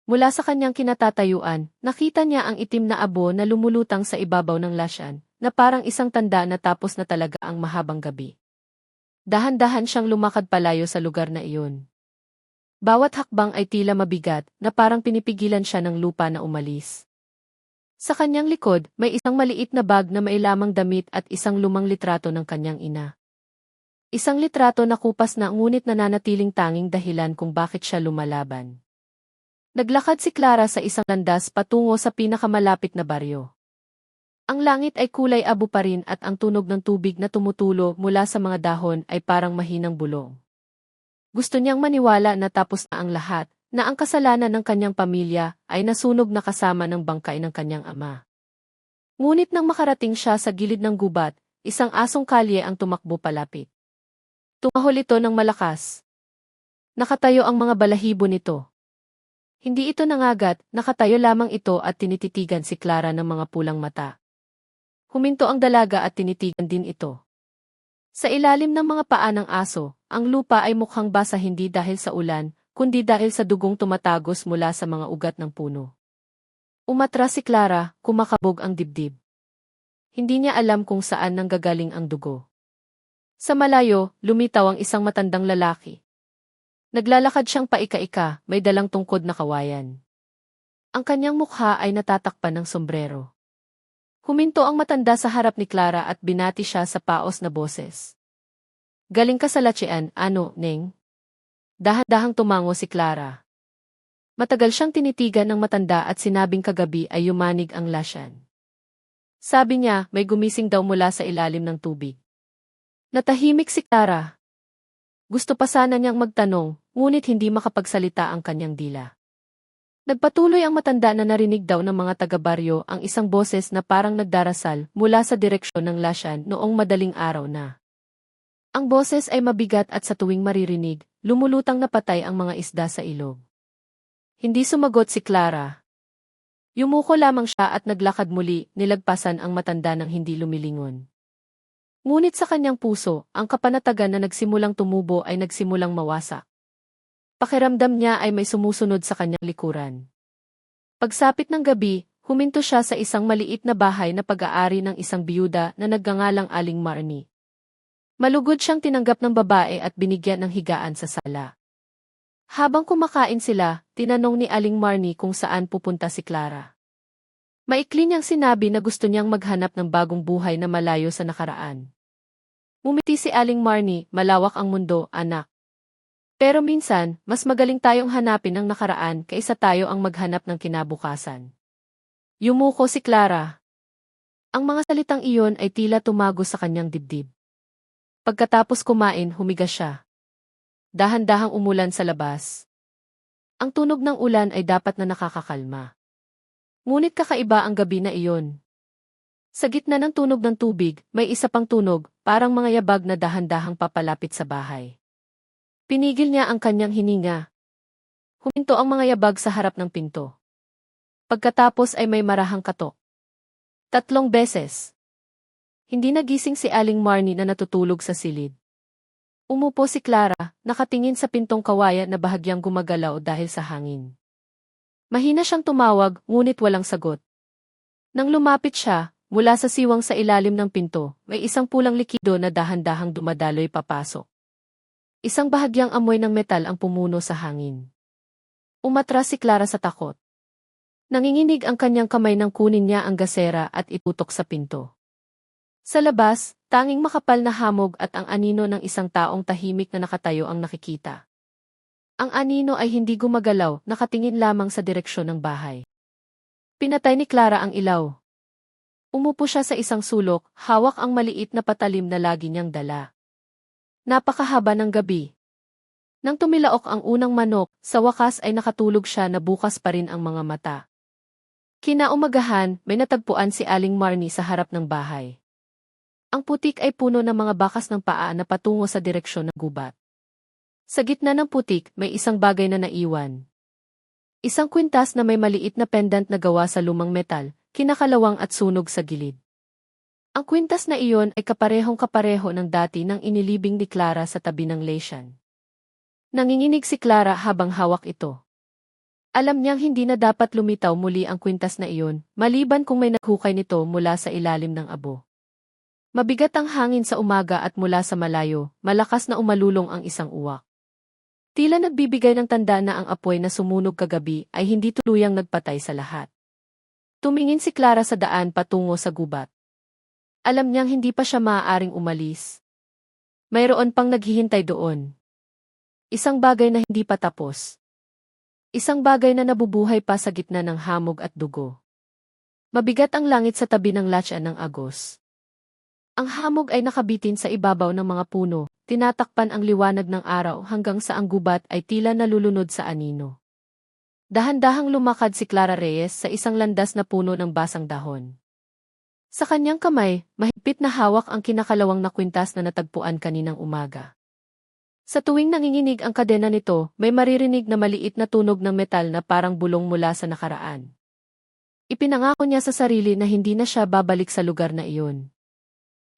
Mula sa kanyang kinatatayuan, nakita niya ang itim na abo na lumulutang sa ibabaw ng lasyan, na parang isang tanda na tapos na talaga ang mahabang gabi. Dahan-dahan siyang lumakad palayo sa lugar na iyon. Bawat hakbang ay tila mabigat, na parang pinipigilan siya ng lupa na umalis. Sa kanyang likod, may isang maliit na bag na may lamang damit at isang lumang litrato ng kanyang ina. Isang litrato na kupas na ngunit nananatiling tanging dahilan kung bakit siya lumalaban. Naglakad si Clara sa isang landas patungo sa pinakamalapit na baryo. Ang langit ay kulay abo pa rin at ang tunog ng tubig na tumutulo mula sa mga dahon ay parang mahinang bulong. Gusto niyang maniwala na tapos na ang lahat, na ang kasalanan ng kanyang pamilya ay nasunog na kasama ng bangkay ng kanyang ama. Ngunit nang makarating siya sa gilid ng gubat, isang asong kalye ang tumakbo palapit. Tumahol ito ng malakas. Nakatayo ang mga balahibo nito. Hindi ito nangagat, nakatayo lamang ito at tinititigan si Clara ng mga pulang mata. Huminto ang dalaga at tinitigan din ito. Sa ilalim ng mga paa ng aso, ang lupa ay mukhang basa hindi dahil sa ulan, kundi dahil sa dugong tumatagos mula sa mga ugat ng puno. Umatras si Clara, kumakabog ang dibdib. Hindi niya alam kung saan nanggagaling ang dugo. Sa malayo, lumitaw ang isang matandang lalaki. Naglalakad siyang paika-ika, may dalang tungkod na kawayan. Ang kanyang mukha ay natatakpan ng sombrero. Huminto ang matanda sa harap ni Clara at binati siya sa paos na boses. Galing ka sa Latsean, ano, Neng? Dahan-dahang tumango si Clara. Matagal siyang tinitigan ng matanda at sinabing kagabi ay yumanig ang lasyan. Sabi niya, may gumising daw mula sa ilalim ng tubig. Natahimik si Clara. Gusto pa sana niyang magtanong, ngunit hindi makapagsalita ang kanyang dila. Nagpatuloy ang matanda na narinig daw ng mga taga-baryo ang isang boses na parang nagdarasal mula sa direksyon ng lasyan noong madaling araw na. Ang boses ay mabigat at sa tuwing maririnig, lumulutang na patay ang mga isda sa ilog. Hindi sumagot si Clara. Yumuko lamang siya at naglakad muli, nilagpasan ang matanda ng hindi lumilingon. Ngunit sa kanyang puso, ang kapanatagan na nagsimulang tumubo ay nagsimulang mawasak. Pakiramdam niya ay may sumusunod sa kanyang likuran. Pagsapit ng gabi, huminto siya sa isang maliit na bahay na pag-aari ng isang biyuda na nagngangalang Aling Marnie. Malugod siyang tinanggap ng babae at binigyan ng higaan sa sala. Habang kumakain sila, tinanong ni Aling Marnie kung saan pupunta si Clara. Maikli niyang sinabi na gusto niyang maghanap ng bagong buhay na malayo sa nakaraan. Ngumiti si Aling Marnie, malawak ang mundo, anak. Pero minsan, mas magaling tayong hanapin ang nakaraan kaysa tayo ang maghanap ng kinabukasan. Yumuko si Clara. Ang mga salitang iyon ay tila tumago sa kanyang dibdib. Pagkatapos kumain, humiga siya. Dahan-dahang umulan sa labas. Ang tunog ng ulan ay dapat na nakakakalma. Ngunit kakaiba ang gabi na iyon. Sa gitna ng tunog ng tubig, may isa pang tunog, parang mga yabag na dahan-dahang papalapit sa bahay. Pinigil niya ang kanyang hininga. Huminto ang mga yabag sa harap ng pinto. Pagkatapos ay may marahang katok. 3 beses. Hindi nagising si Aling Marnie na natutulog sa silid. Umupo si Clara, nakatingin sa pintong kawayan na bahagyang gumagalaw dahil sa hangin. Mahina siyang tumawag, ngunit walang sagot. Nang lumapit siya, mula sa siwang sa ilalim ng pinto, may isang pulang likido na dahan-dahang dumadaloy papasok. Isang bahagyang amoy ng metal ang pumuno sa hangin. Umatras si Clara sa takot. Nanginginig ang kanyang kamay nang kunin niya ang gasera at itutok sa pinto. Sa labas, tanging makapal na hamog at ang anino ng isang taong tahimik na nakatayo ang nakikita. Ang anino ay hindi gumagalaw, nakatingin lamang sa direksyon ng bahay. Pinatay ni Clara ang ilaw. Umupo siya sa isang sulok, hawak ang maliit na patalim na lagi niyang dala. Napakahaba ng gabi. Nang tumilaok ang unang manok, sa wakas ay nakatulog siya na bukas pa rin ang mga mata. Kinaumagahan, may natagpuan si Aling Marnie sa harap ng bahay. Ang putik ay puno ng mga bakas ng paa na patungo sa direksyon ng gubat. Sa gitna ng putik, may isang bagay na naiwan. Isang kwintas na may maliit na pendant na gawa sa lumang metal, kinakalawang at sunog sa gilid. Ang kwintas na iyon ay kaparehong-kapareho ng dati nang inilibing ni Clara sa tabi ng lesyan. Nanginginig si Clara habang hawak ito. Alam niyang hindi na dapat lumitaw muli ang kwintas na iyon, maliban kung may naghukay nito mula sa ilalim ng abo. Mabigat ang hangin sa umaga at mula sa malayo, malakas na umalulong ang isang uwak. Tila nagbibigay ng tanda na ang apoy na sumunog kagabi ay hindi tuluyang nagpatay sa lahat. Tumingin si Clara sa daan patungo sa gubat. Alam niyang hindi pa siya maaaring umalis. Mayroon pang naghihintay doon. Isang bagay na hindi pa tapos. Isang bagay na nabubuhay pa sa gitna ng hamog at dugo. Mabigat ang langit sa tabi ng latyan ng agos. Ang hamog ay nakabitin sa ibabaw ng mga puno, tinatakpan ang liwanag ng araw hanggang sa ang gubat ay tila nalulunod sa anino. Dahan-dahang lumakad si Clara Reyes sa isang landas na puno ng basang dahon. Sa kanyang kamay, mahigpit na hawak ang kinakalawang na kwintas na natagpuan kaninang umaga. Sa tuwing nanginginig ang kadena nito, may maririnig na maliit na tunog ng metal na parang bulong mula sa nakaraan. Ipinangako niya sa sarili na hindi na siya babalik sa lugar na iyon.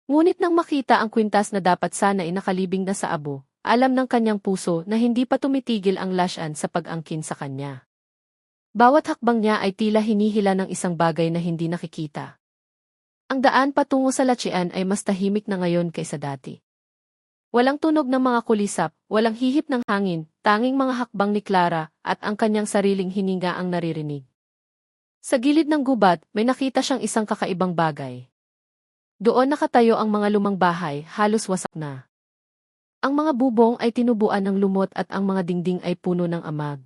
Ngunit nang makita ang kwintas na dapat sana ay nakalibing na sa abo, alam ng kanyang puso na hindi pa tumitigil ang lasyan sa pag-angkin sa kanya. Bawat hakbang niya ay tila hinihila ng isang bagay na hindi nakikita. Ang daan patungo sa latsian ay mas tahimik na ngayon kaysa dati. Walang tunog ng mga kulisap, walang hihip ng hangin, tanging mga hakbang ni Clara at ang kanyang sariling hininga ang naririnig. Sa gilid ng gubat, may nakita siyang isang kakaibang bagay. Doon nakatayo ang mga lumang bahay, halos wasak na. Ang mga bubong ay tinubuan ng lumot at ang mga dingding ay puno ng amag.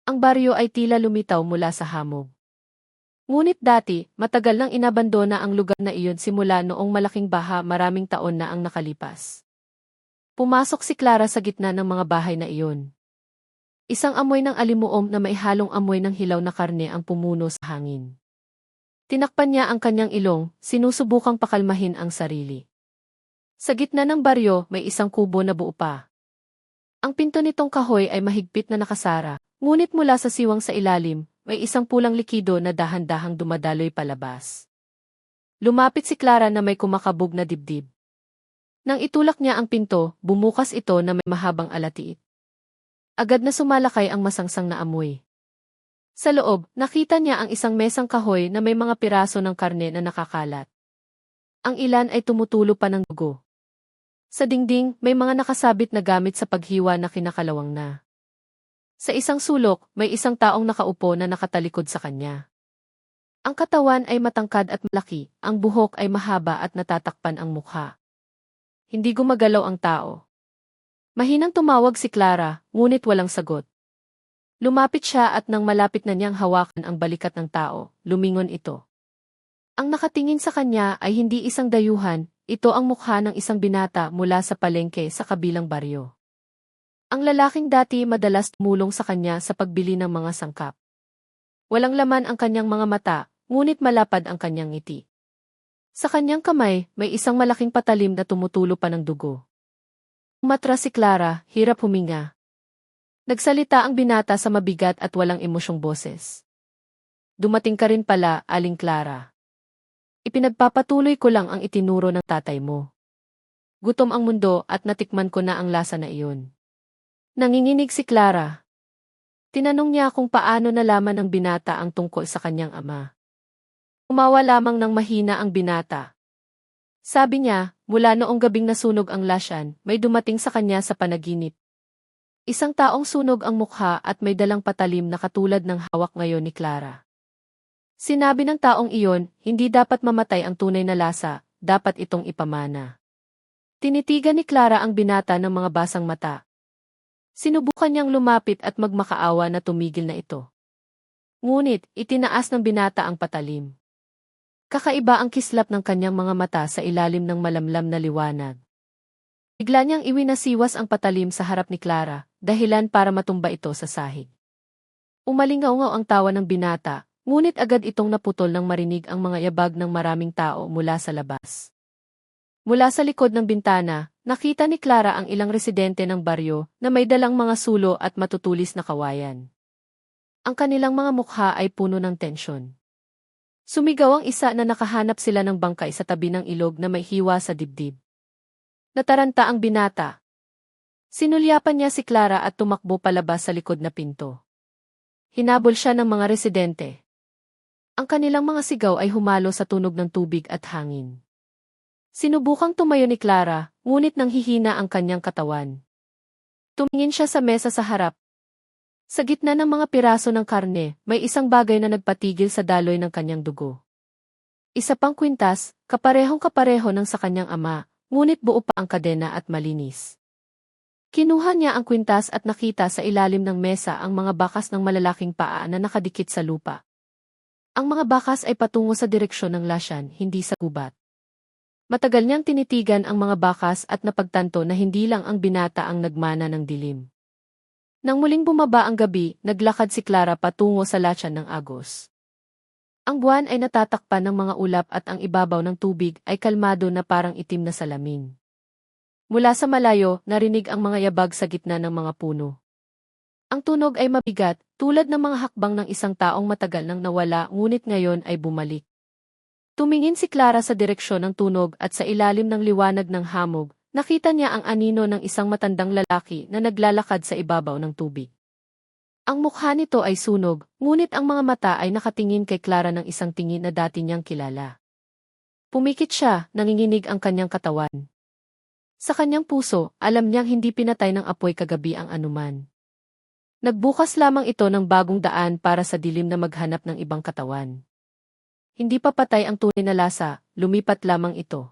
Ang baryo ay tila lumitaw mula sa hamog. Ngunit dati, matagal nang inabandona ang lugar na iyon simula noong malaking baha maraming taon na ang nakalipas. Pumasok si Clara sa gitna ng mga bahay na iyon. Isang amoy ng alimuom na may halong amoy ng hilaw na karne ang pumuno sa hangin. Tinakpan niya ang kanyang ilong, sinusubukang pakalmahin ang sarili. Sa gitna ng baryo, may isang kubo na buo pa. Ang pinto nitong kahoy ay mahigpit na nakasara, ngunit mula sa siwang sa ilalim, may isang pulang likido na dahan-dahang dumadaloy palabas. Lumapit si Clara na may kumakabog na dibdib. Nang itulak niya ang pinto, bumukas ito na may mahabang alatiit. Agad na sumalakay ang masangsang na amoy. Sa loob, nakita niya ang isang mesang kahoy na may mga piraso ng karne na nakakalat. Ang ilan ay tumutulo pa ng dugo. Sa dingding, may mga nakasabit na gamit sa paghiwa na kinakalawang na. Sa isang sulok, may isang taong nakaupo na nakatalikod sa kanya. Ang katawan ay matangkad at malaki, ang buhok ay mahaba at natatakpan ang mukha. Hindi gumagalaw ang tao. Mahinang tumawag si Clara, ngunit walang sagot. Lumapit siya at nang malapit na niyang hawakan ang balikat ng tao, lumingon ito. Ang nakatingin sa kanya ay hindi isang dayuhan, ito ang mukha ng isang binata mula sa palengke sa kabilang baryo. Ang lalaking dati madalas tumulong sa kanya sa pagbili ng mga sangkap. Walang laman ang kanyang mga mata, ngunit malapad ang kanyang ngiti. Sa kanyang kamay, may isang malaking patalim na tumutulo pa ng dugo. Umatras si Clara, hirap huminga. Nagsalita ang binata sa mabigat at walang emosyong boses. Dumating ka rin pala, Aling Clara. Ipinagpapatuloy ko lang ang itinuro ng tatay mo. Gutom ang mundo at natikman ko na ang lasa na iyon. Nanginginig si Clara. Tinanong niya kung paano nalaman ng binata ang tungkol sa kanyang ama. Umawa lamang ng mahina ang binata. Sabi niya, mula noong gabing nasunog ang lasyan, may dumating sa kanya sa panaginip. Isang taong sunog ang mukha at may dalang patalim na katulad ng hawak ngayon ni Clara. Sinabi ng taong iyon, hindi dapat mamatay ang tunay na lasa, dapat itong ipamana. Tinitigan ni Clara ang binata ng mga basang mata. Sinubukan niyang lumapit at magmakaawa na tumigil na ito. Ngunit, itinaas ng binata ang patalim. Kakaiba ang kislap ng kanyang mga mata sa ilalim ng malamlam na liwanag. Bigla niyang iwinasiwas ang patalim sa harap ni Clara, dahilan para matumba ito sa sahig. Umalingaw-ngaw ang tawa ng binata, ngunit agad itong naputol nang marinig ang mga yabag ng maraming tao mula sa labas. Mula sa likod ng bintana, nakita ni Clara ang ilang residente ng baryo na may dalang mga sulo at matutulis na kawayan. Ang kanilang mga mukha ay puno ng tensyon. Sumigaw ang isa na nakahanap sila ng bangkay sa tabi ng ilog na may hiwa sa dibdib. Nataranta ang binata. Sinulyapan niya si Clara at tumakbo palabas sa likod na pinto. Hinabol siya ng mga residente. Ang kanilang mga sigaw ay humalo sa tunog ng tubig at hangin. Sinubukang tumayo ni Clara, ngunit nanghihina ang kanyang katawan. Tumingin siya sa mesa sa harap. Sa gitna ng mga piraso ng karne, may isang bagay na nagpatigil sa daloy ng kanyang dugo. Isa pang kwintas, kaparehong-kapareho ng sa kanyang ama, ngunit buo pa ang kadena at malinis. Kinuha niya ang kwintas at nakita sa ilalim ng mesa ang mga bakas ng malalaking paa na nakadikit sa lupa. Ang mga bakas ay patungo sa direksyon ng lasyan, hindi sa gubat. Matagal niyang tinitigan ang mga bakas at napagtanto na hindi lang ang binata ang nagmana ng dilim. Nang muling bumaba ang gabi, naglakad si Clara patungo sa lasyan ng Agos. Ang buwan ay natatakpan ng mga ulap at ang ibabaw ng tubig ay kalmado na parang itim na salamin. Mula sa malayo, narinig ang mga yabag sa gitna ng mga puno. Ang tunog ay mabigat, tulad ng mga hakbang ng isang taong matagal nang nawala ngunit ngayon ay bumalik. Tumingin si Clara sa direksyon ng tunog at sa ilalim ng liwanag ng hamog, nakita niya ang anino ng isang matandang lalaki na naglalakad sa ibabaw ng tubig. Ang mukha nito ay sunog, ngunit ang mga mata ay nakatingin kay Clara ng isang tingin na dati niyang kilala. Pumikit siya, nanginginig ang kanyang katawan. Sa kanyang puso, alam niyang hindi pinatay ng apoy kagabi ang anuman. Nagbukas lamang ito ng bagong daan para sa dilim na maghanap ng ibang katawan. Hindi pa patay ang tunay na lasa, lumipat lamang ito.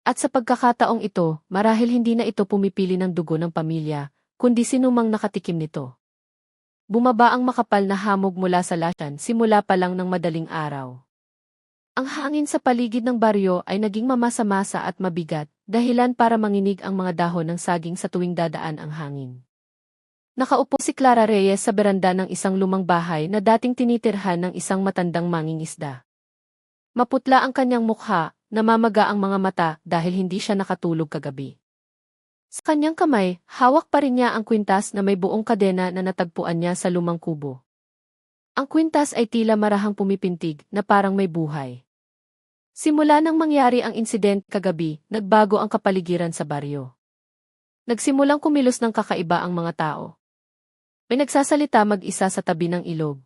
At sa pagkakataong ito, marahil hindi na ito pumipili ng dugo ng pamilya, kundi sinumang nakatikim nito. Bumaba ang makapal na hamog mula sa lasyan simula pa lang ng madaling araw. Ang hangin sa paligid ng baryo ay naging mamasa-masa at mabigat, dahilan para manginig ang mga dahon ng saging sa tuwing dadaan ang hangin. Nakaupo si Clara Reyes sa beranda ng isang lumang bahay na dating tinitirhan ng isang matandang mangingisda. Maputla ang kanyang mukha, namamaga ang mga mata dahil hindi siya nakatulog kagabi. Sa kanyang kamay, hawak pa rin niya ang kwintas na may buong kadena na natagpuan niya sa lumang kubo. Ang kwintas ay tila marahang pumipintig na parang may buhay. Simula nang mangyari ang insidente kagabi, nagbago ang kapaligiran sa baryo. Nagsimulang kumilos ng kakaiba ang mga tao. May nagsasalita mag-isa sa tabi ng ilog.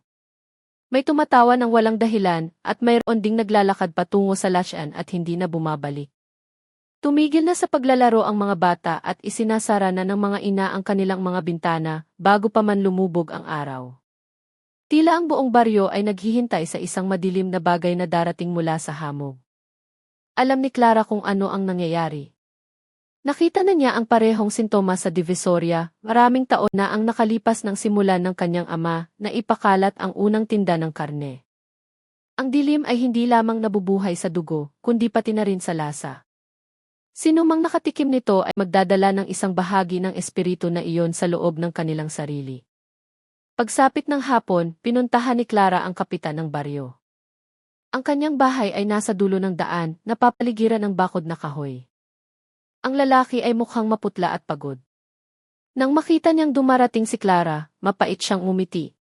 May tumatawa ng walang dahilan at mayroon ding naglalakad patungo sa lasyan at hindi na bumabalik. Tumigil na sa paglalaro ang mga bata at isinasara na ng mga ina ang kanilang mga bintana bago pa man lumubog ang araw. Tila ang buong baryo ay naghihintay sa isang madilim na bagay na darating mula sa hamog. Alam ni Clara kung ano ang nangyayari. Nakita na niya ang parehong sintomas sa Divisoria, maraming taon na ang nakalipas ng simulan ng kanyang ama na ipakalat ang unang tinda ng karne. Ang dilim ay hindi lamang nabubuhay sa dugo, kundi pati na rin sa lasa. Sinumang nakatikim nito ay magdadala ng isang bahagi ng espiritu na iyon sa loob ng kanilang sarili. Pagsapit ng hapon, pinuntahan ni Clara ang kapitan ng baryo. Ang kanyang bahay ay nasa dulo ng daan, napapaligiran ng bakod na kahoy. Ang lalaki ay mukhang maputla at pagod. Nang makita niyang dumarating si Clara, mapait siyang umiti.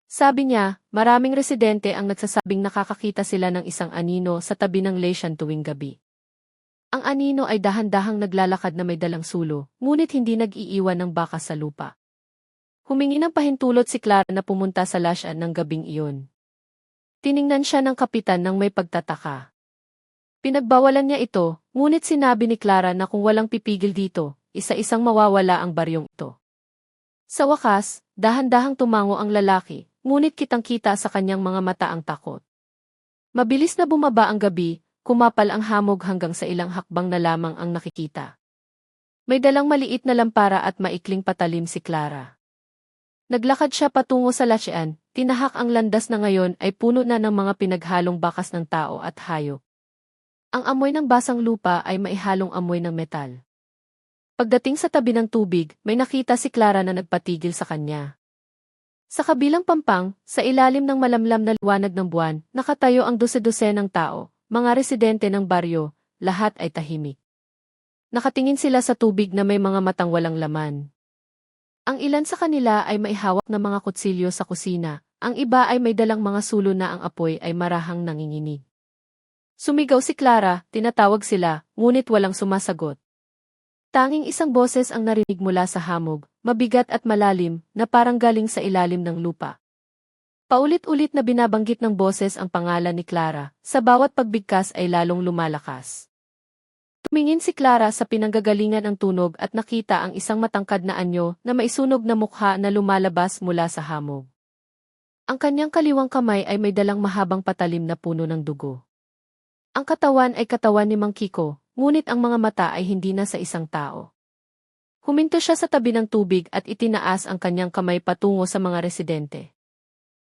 Sabi niya, maraming residente ang nagsasabing nakakakita sila ng isang anino sa tabi ng lesyan tuwing gabi. Ang anino ay dahan-dahang naglalakad na may dalang sulo, ngunit hindi nag-iiwan ng bakas sa lupa. Humingi ng pahintulot si Clara na pumunta sa lasyan ng gabing iyon. Tiningnan siya ng kapitan ng may pagtataka. Pinagbawalan niya ito, ngunit sinabi ni Clara na kung walang pipigil dito, isa-isang mawawala ang baryong ito. Sa wakas, dahan-dahang tumango ang lalaki, ngunit kitang-kita sa kanyang mga mata ang takot. Mabilis na bumaba ang gabi, kumapal ang hamog hanggang sa ilang hakbang na lamang ang nakikita. May dalang maliit na lampara at maikling patalim si Clara. Naglakad siya patungo sa lasyan, tinahak ang landas na ngayon ay puno na ng mga pinaghalong bakas ng tao at hayop. Ang amoy ng basang lupa ay maihalong amoy ng metal. Pagdating sa tabi ng tubig, may nakita si Clara na nagpatigil sa kanya. Sa kabilang pampang, sa ilalim ng malamlam na liwanag ng buwan, nakatayo ang dose-dosenang tao, mga residente ng baryo, lahat ay tahimik. Nakatingin sila sa tubig na may mga matang walang laman. Ang ilan sa kanila ay may hawak na mga kutsilyo sa kusina, ang iba ay may dalang mga sulo na ang apoy ay marahang nanginginig. Sumigaw si Clara, tinatawag sila, ngunit walang sumasagot. Tanging isang boses ang narinig mula sa hamog, mabigat at malalim, na parang galing sa ilalim ng lupa. Paulit-ulit na binabanggit ng boses ang pangalan ni Clara, sa bawat pagbigkas ay lalong lumalakas. Tumingin si Clara sa pinanggagalingan ng tunog at nakita ang isang matangkad na anyo na maisunog na mukha na lumalabas mula sa hamog. Ang kanyang kaliwang kamay ay may dalang mahabang patalim na puno ng dugo. Ang katawan ay katawan ni Mang Kiko, ngunit ang mga mata ay hindi na sa isang tao. Huminto siya sa tabi ng tubig at itinaas ang kanyang kamay patungo sa mga residente.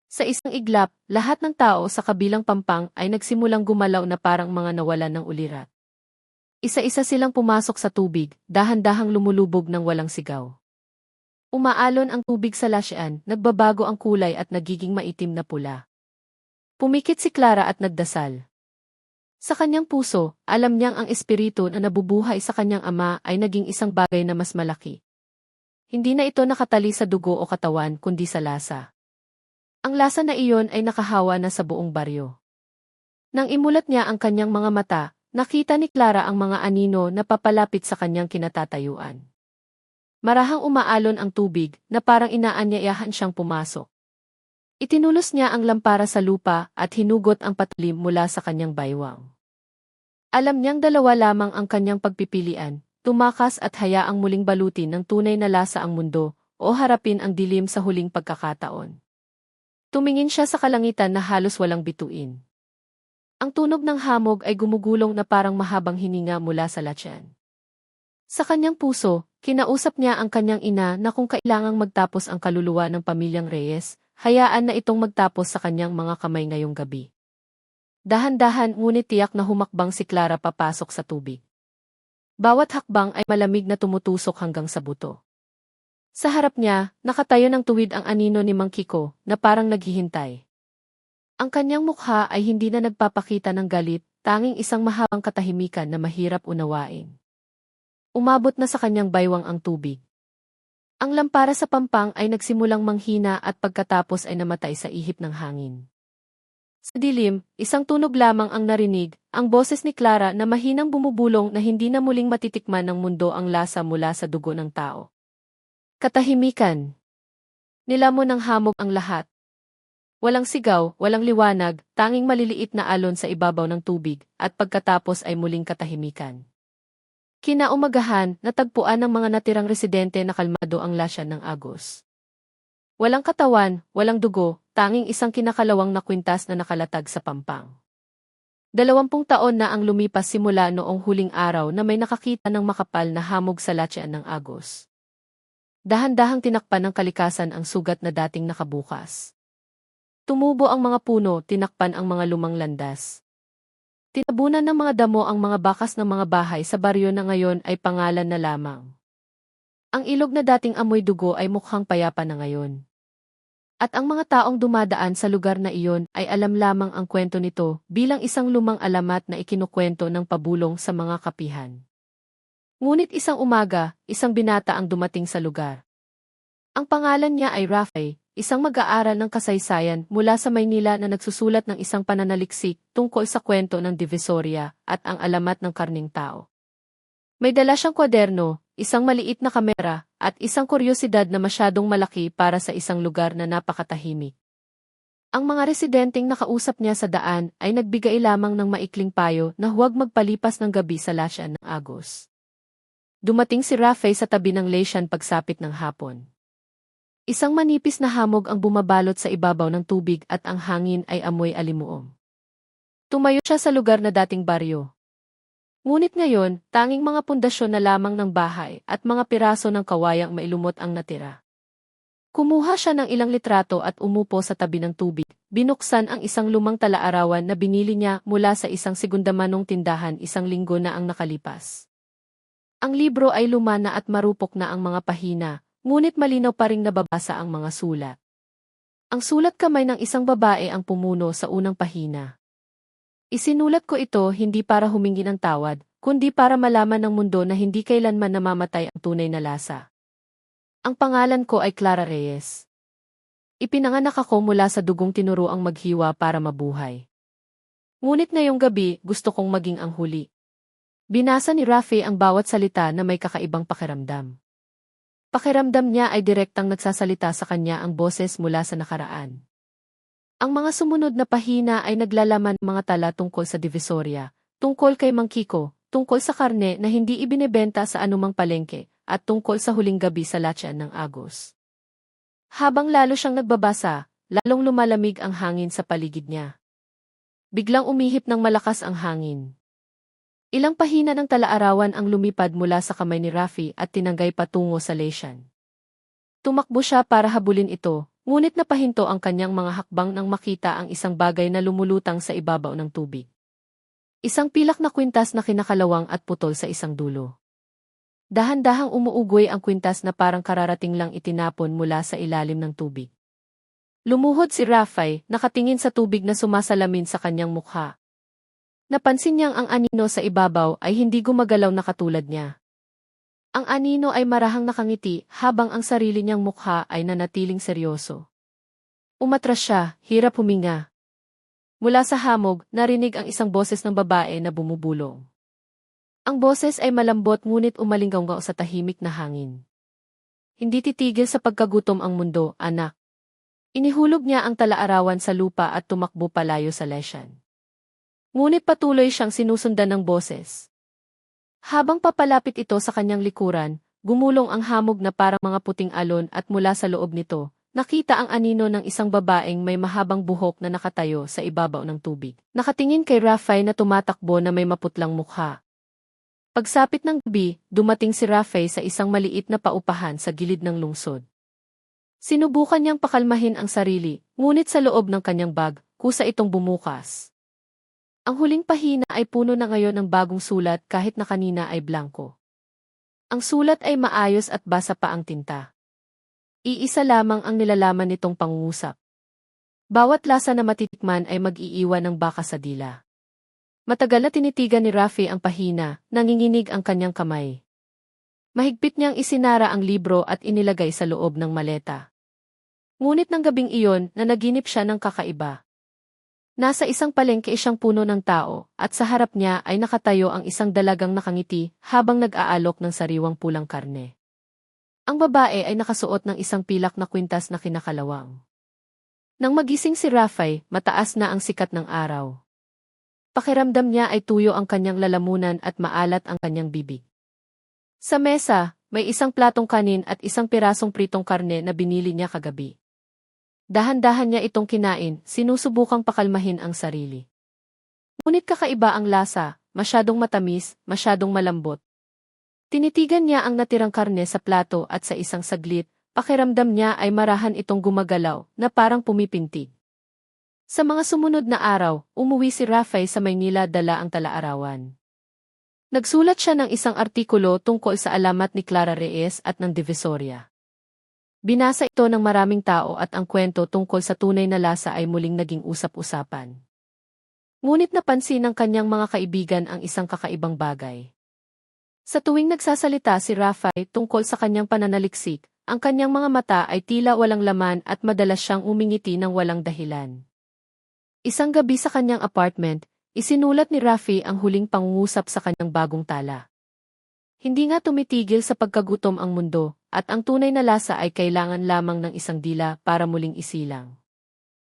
Sa isang iglap, lahat ng tao sa kabilang pampang ay nagsimulang gumalaw na parang mga nawalan ng ulirat. Isa-isa silang pumasok sa tubig, dahan-dahang lumulubog ng walang sigaw. Umaalon ang tubig sa lasyan, nagbabago ang kulay at nagiging maitim na pula. Pumikit si Clara at nagdasal. Sa kanyang puso, alam niyang ang espiritu na nabubuhay sa kanyang ama ay naging isang bagay na mas malaki. Hindi na ito nakatali sa dugo o katawan kundi sa lasa. Ang lasa na iyon ay nakahawa na sa buong baryo. Nang imulat niya ang kanyang mga mata, nakita ni Clara ang mga anino na papalapit sa kanyang kinatatayuan. Marahang umaalon ang tubig na parang inaanyayahan siyang pumasok. Itinulos niya ang lampara sa lupa at hinugot ang patalim mula sa kanyang baywang. Alam niyang dalawa lamang ang kanyang pagpipilian, tumakas at hayaang muling balutin ng tunay na lasa ang mundo o harapin ang dilim sa huling pagkakataon. Tumingin siya sa kalangitan na halos walang bituin. Ang tunog ng hamog ay gumugulong na parang mahabang hininga mula sa latyan. Sa kanyang puso, kinausap niya ang kanyang ina na kung kailangang magtapos ang kaluluwa ng pamilyang Reyes, hayaan na itong magtapos sa kanyang mga kamay ngayong gabi. Dahan-dahan ngunit tiyak na humakbang si Clara papasok sa tubig. Bawat hakbang ay malamig na tumutusok hanggang sa buto. Sa harap niya, nakatayo ng tuwid ang anino ni Mang Kiko na parang naghihintay. Ang kanyang mukha ay hindi na nagpapakita ng galit, tanging isang mahabang katahimikan na mahirap unawain. Umabot na sa kanyang baywang ang tubig. Ang lampara sa pampang ay nagsimulang manghina at pagkatapos ay namatay sa ihip ng hangin. Sa dilim, isang tunog lamang ang narinig, ang boses ni Clara na mahinang bumubulong na hindi na muling matitikman ng mundo ang lasa mula sa dugo ng tao. Katahimikan. Nilamon ng hamog ang lahat. Walang sigaw, walang liwanag, tanging maliliit na alon sa ibabaw ng tubig, at pagkatapos ay muling katahimikan. Kinaumagahan, natagpuan ng mga natirang residente na kalmado ang lasyan ng agos. Walang katawan, walang dugo, tanging isang kinakalawang na kwintas na nakalatag sa pampang. 20 taon na ang lumipas simula noong huling araw na may nakakita ng makapal na hamog sa lasyan ng agos. Dahan-dahang tinakpan ng kalikasan ang sugat na dating nakabukas. Tumubo ang mga puno, tinakpan ang mga lumang landas. Tinabunan ng mga damo ang mga bakas ng mga bahay sa baryo na ngayon ay pangalan na lamang. Ang ilog na dating amoy dugo ay mukhang payapa na ngayon. At ang mga taong dumadaan sa lugar na iyon ay alam lamang ang kwento nito bilang isang lumang alamat na ikinukwento ng pabulong sa mga kapihan. Ngunit isang umaga, isang binata ang dumating sa lugar. Ang pangalan niya ay Rafe, isang mag-aaral ng kasaysayan mula sa Maynila na nagsusulat ng isang pananaliksik tungkol sa kwento ng Divisoria at ang alamat ng karning tao. May dala siyang kwaderno, isang maliit na kamera, at isang kuryosidad na masyadong malaki para sa isang lugar na napakatahimik. Ang mga residenteng nakausap niya sa daan ay nagbigay lamang ng maikling payo na huwag magpalipas ng gabi sa lasyan ng agos. Dumating si Rafe sa tabi ng lasyan pagsapit ng hapon. Isang manipis na hamog ang bumabalot sa ibabaw ng tubig at ang hangin ay amoy alimuong. Tumayo siya sa lugar na dating baryo. Ngunit ngayon, tanging mga pundasyon na lamang ng bahay at mga piraso ng kawayang mailumot ang natira. Kumuha siya ng ilang litrato at umupo sa tabi ng tubig. Binuksan ang isang lumang talaarawan na binili niya mula sa isang segundamanong tindahan 1 linggo na ang nakalipas. Ang libro ay luma na at marupok na ang mga pahina, ngunit malinaw pa ring nababasa ang mga sulat. Ang sulat kamay ng isang babae ang pumuno sa unang pahina. Isinulat ko ito hindi para humingi ng tawad, kundi para malaman ng mundo na hindi kailanman namamatay ang tunay na lasa. Ang pangalan ko ay Clara Reyes. Ipinanganak ako mula sa dugong tinuruang maghiwa para mabuhay. Ngunit ngayong gabi, gusto kong maging ang huli. Binasa ni Rafe ang bawat salita na may kakaibang pakiramdam. Pakiramdam niya ay direktang nagsasalita sa kanya ang boses mula sa nakaraan. Ang mga sumunod na pahina ay naglalaman mga tala tungkol sa Divisoria, tungkol kay Mang Kiko, tungkol sa karne na hindi ibinebenta sa anumang palengke, at tungkol sa huling gabi sa lasyan ng agos. Habang lalo siyang nagbabasa, lalong lumalamig ang hangin sa paligid niya. Biglang umihip ng malakas ang hangin. Ilang pahina ng talaarawan ang lumipad mula sa kamay ni Rafi at tinanggay patungo sa lasyan. Tumakbo siya para habulin ito, ngunit napahinto ang kanyang mga hakbang nang makita ang isang bagay na lumulutang sa ibabaw ng tubig. Isang pilak na kwintas na kinakalawang at putol sa isang dulo. Dahan-dahang umuugoy ang kwintas na parang kararating lang itinapon mula sa ilalim ng tubig. Lumuhod si Rafay, nakatingin sa tubig na sumasalamin sa kanyang mukha. Napansin niyang ang anino sa ibabaw ay hindi gumagalaw na katulad niya. Ang anino ay marahang nakangiti habang ang sarili niyang mukha ay nanatiling seryoso. Umatras siya, hirap huminga. Mula sa hamog, narinig ang isang boses ng babae na bumubulong. Ang boses ay malambot ngunit umalinggaw sa tahimik na hangin. Hindi titigil sa pagkagutom ang mundo, anak. Inihulog niya ang talaarawan sa lupa at tumakbo palayo sa lesyan. Ngunit patuloy siyang sinusundan ng boses. Habang papalapit ito sa kanyang likuran, gumulong ang hamog na parang mga puting alon at mula sa loob nito, nakita ang anino ng isang babaeng may mahabang buhok na nakatayo sa ibabaw ng tubig. Nakatingin kay Rafay na tumatakbo na may maputlang mukha. Pagsapit ng gabi, dumating si Rafay sa isang maliit na paupahan sa gilid ng lungsod. Sinubukan niyang pakalmahin ang sarili, ngunit sa loob ng kanyang bag, kusa itong bumukas. Ang huling pahina ay puno na ngayon ng bagong sulat kahit na kanina ay blanko. Ang sulat ay maayos at basa pa ang tinta. Iisa lamang ang nilalaman nitong pangungusap. Bawat lasa na matitikman ay mag-iiwan ng baka sa dila. Matagal na tinitigan ni Rafi ang pahina, nanginginig ang kanyang kamay. Mahigpit niyang isinara ang libro at inilagay sa loob ng maleta. Ngunit ng gabing iyon, nanaginip siya ng kakaiba. Nasa isang palengke siyang puno ng tao, at sa harap niya ay nakatayo ang isang dalagang nakangiti habang nag-aalok ng sariwang pulang karne. Ang babae ay nakasuot ng isang pilak na kwintas na kinakalawang. Nang magising si Rafay, mataas na ang sikat ng araw. Pakiramdam niya ay tuyo ang kanyang lalamunan at maalat ang kanyang bibig. Sa mesa, may isang platong kanin at isang pirasong pritong karne na binili niya kagabi. Dahan-dahan niya itong kinain, sinusubukang pakalmahin ang sarili. Ngunit kakaiba ang lasa, masyadong matamis, masyadong malambot. Tinitigan niya ang natirang karne sa plato at sa isang saglit, pakiramdam niya ay marahan itong gumagalaw na parang pumipintig. Sa mga sumunod na araw, umuwi si Rafay sa Maynila dala ang talaarawan. Nagsulat siya ng isang artikulo tungkol sa alamat ni Clara Reyes at ng Divisoria. Binasa ito ng maraming tao at ang kwento tungkol sa tunay na lasa ay muling naging usap-usapan. Ngunit napansin ng kanyang mga kaibigan ang isang kakaibang bagay. Sa tuwing nagsasalita si Rafay tungkol sa kanyang pananaliksik, ang kanyang mga mata ay tila walang laman at madalas siyang umingiti ng walang dahilan. Isang gabi sa kanyang apartment, isinulat ni Rafi ang huling pangungusap sa kanyang bagong tala. Hindi nga tumitigil sa pagkagutom ang mundo, at ang tunay na lasa ay kailangan lamang ng isang dila para muling isilang.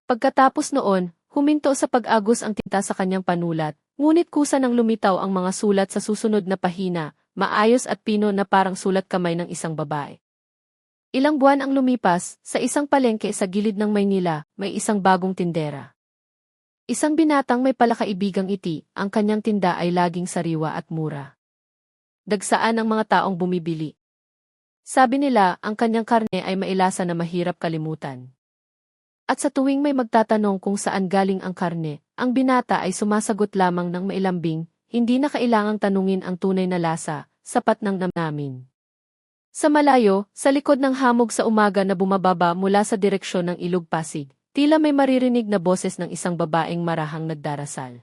Pagkatapos noon, huminto sa pag-agos ang tinta sa kanyang panulat, ngunit kusa nang lumitaw ang mga sulat sa susunod na pahina, maayos at pino na parang sulat kamay ng isang babae. Ilang buwan ang lumipas, sa isang palengke sa gilid ng Maynila, may isang bagong tindera. Isang binatang may palakaibigang ngiti, ang kanyang tinda ay laging sariwa at mura. Dagsaan ang mga taong bumibili. Sabi nila, ang kanyang karne ay mailasa na mahirap kalimutan. At sa tuwing may magtatanong kung saan galing ang karne, ang binata ay sumasagot lamang ng mailambing, hindi na kailangang tanungin ang tunay na lasa, sapat ng namnamin. Sa malayo, sa likod ng hamog sa umaga na bumababa mula sa direksyon ng Ilog Pasig, tila may maririnig na boses ng isang babaeng marahang nagdarasal.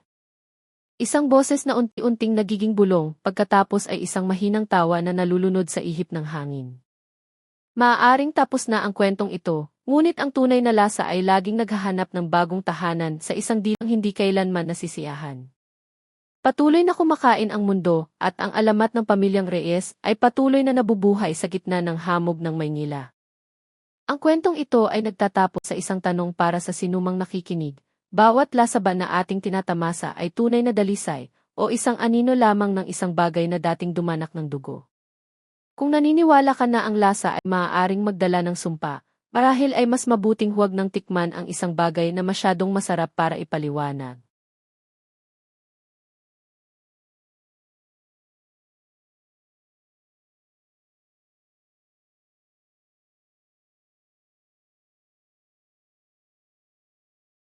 Isang boses na unti-unting nagiging bulong, pagkatapos ay isang mahinang tawa na nalulunod sa ihip ng hangin. Maaaring tapos na ang kwentong ito, ngunit ang tunay na lasa ay laging naghahanap ng bagong tahanan sa isang dilang hindi kailanman nasisiyahan. Patuloy na kumakain ang mundo, at ang alamat ng pamilyang Reyes ay patuloy na nabubuhay sa gitna ng hamog ng Maynila. Ang kwentong ito ay nagtatapos sa isang tanong para sa sinumang nakikinig. Bawat lasa ba na ating tinatamasa ay tunay na dalisay, o isang anino lamang ng isang bagay na dating dumanak ng dugo? Kung naniniwala ka na ang lasa ay maaaring magdala ng sumpa, marahil ay mas mabuting huwag nang tikman ang isang bagay na masyadong masarap para ipaliwanag.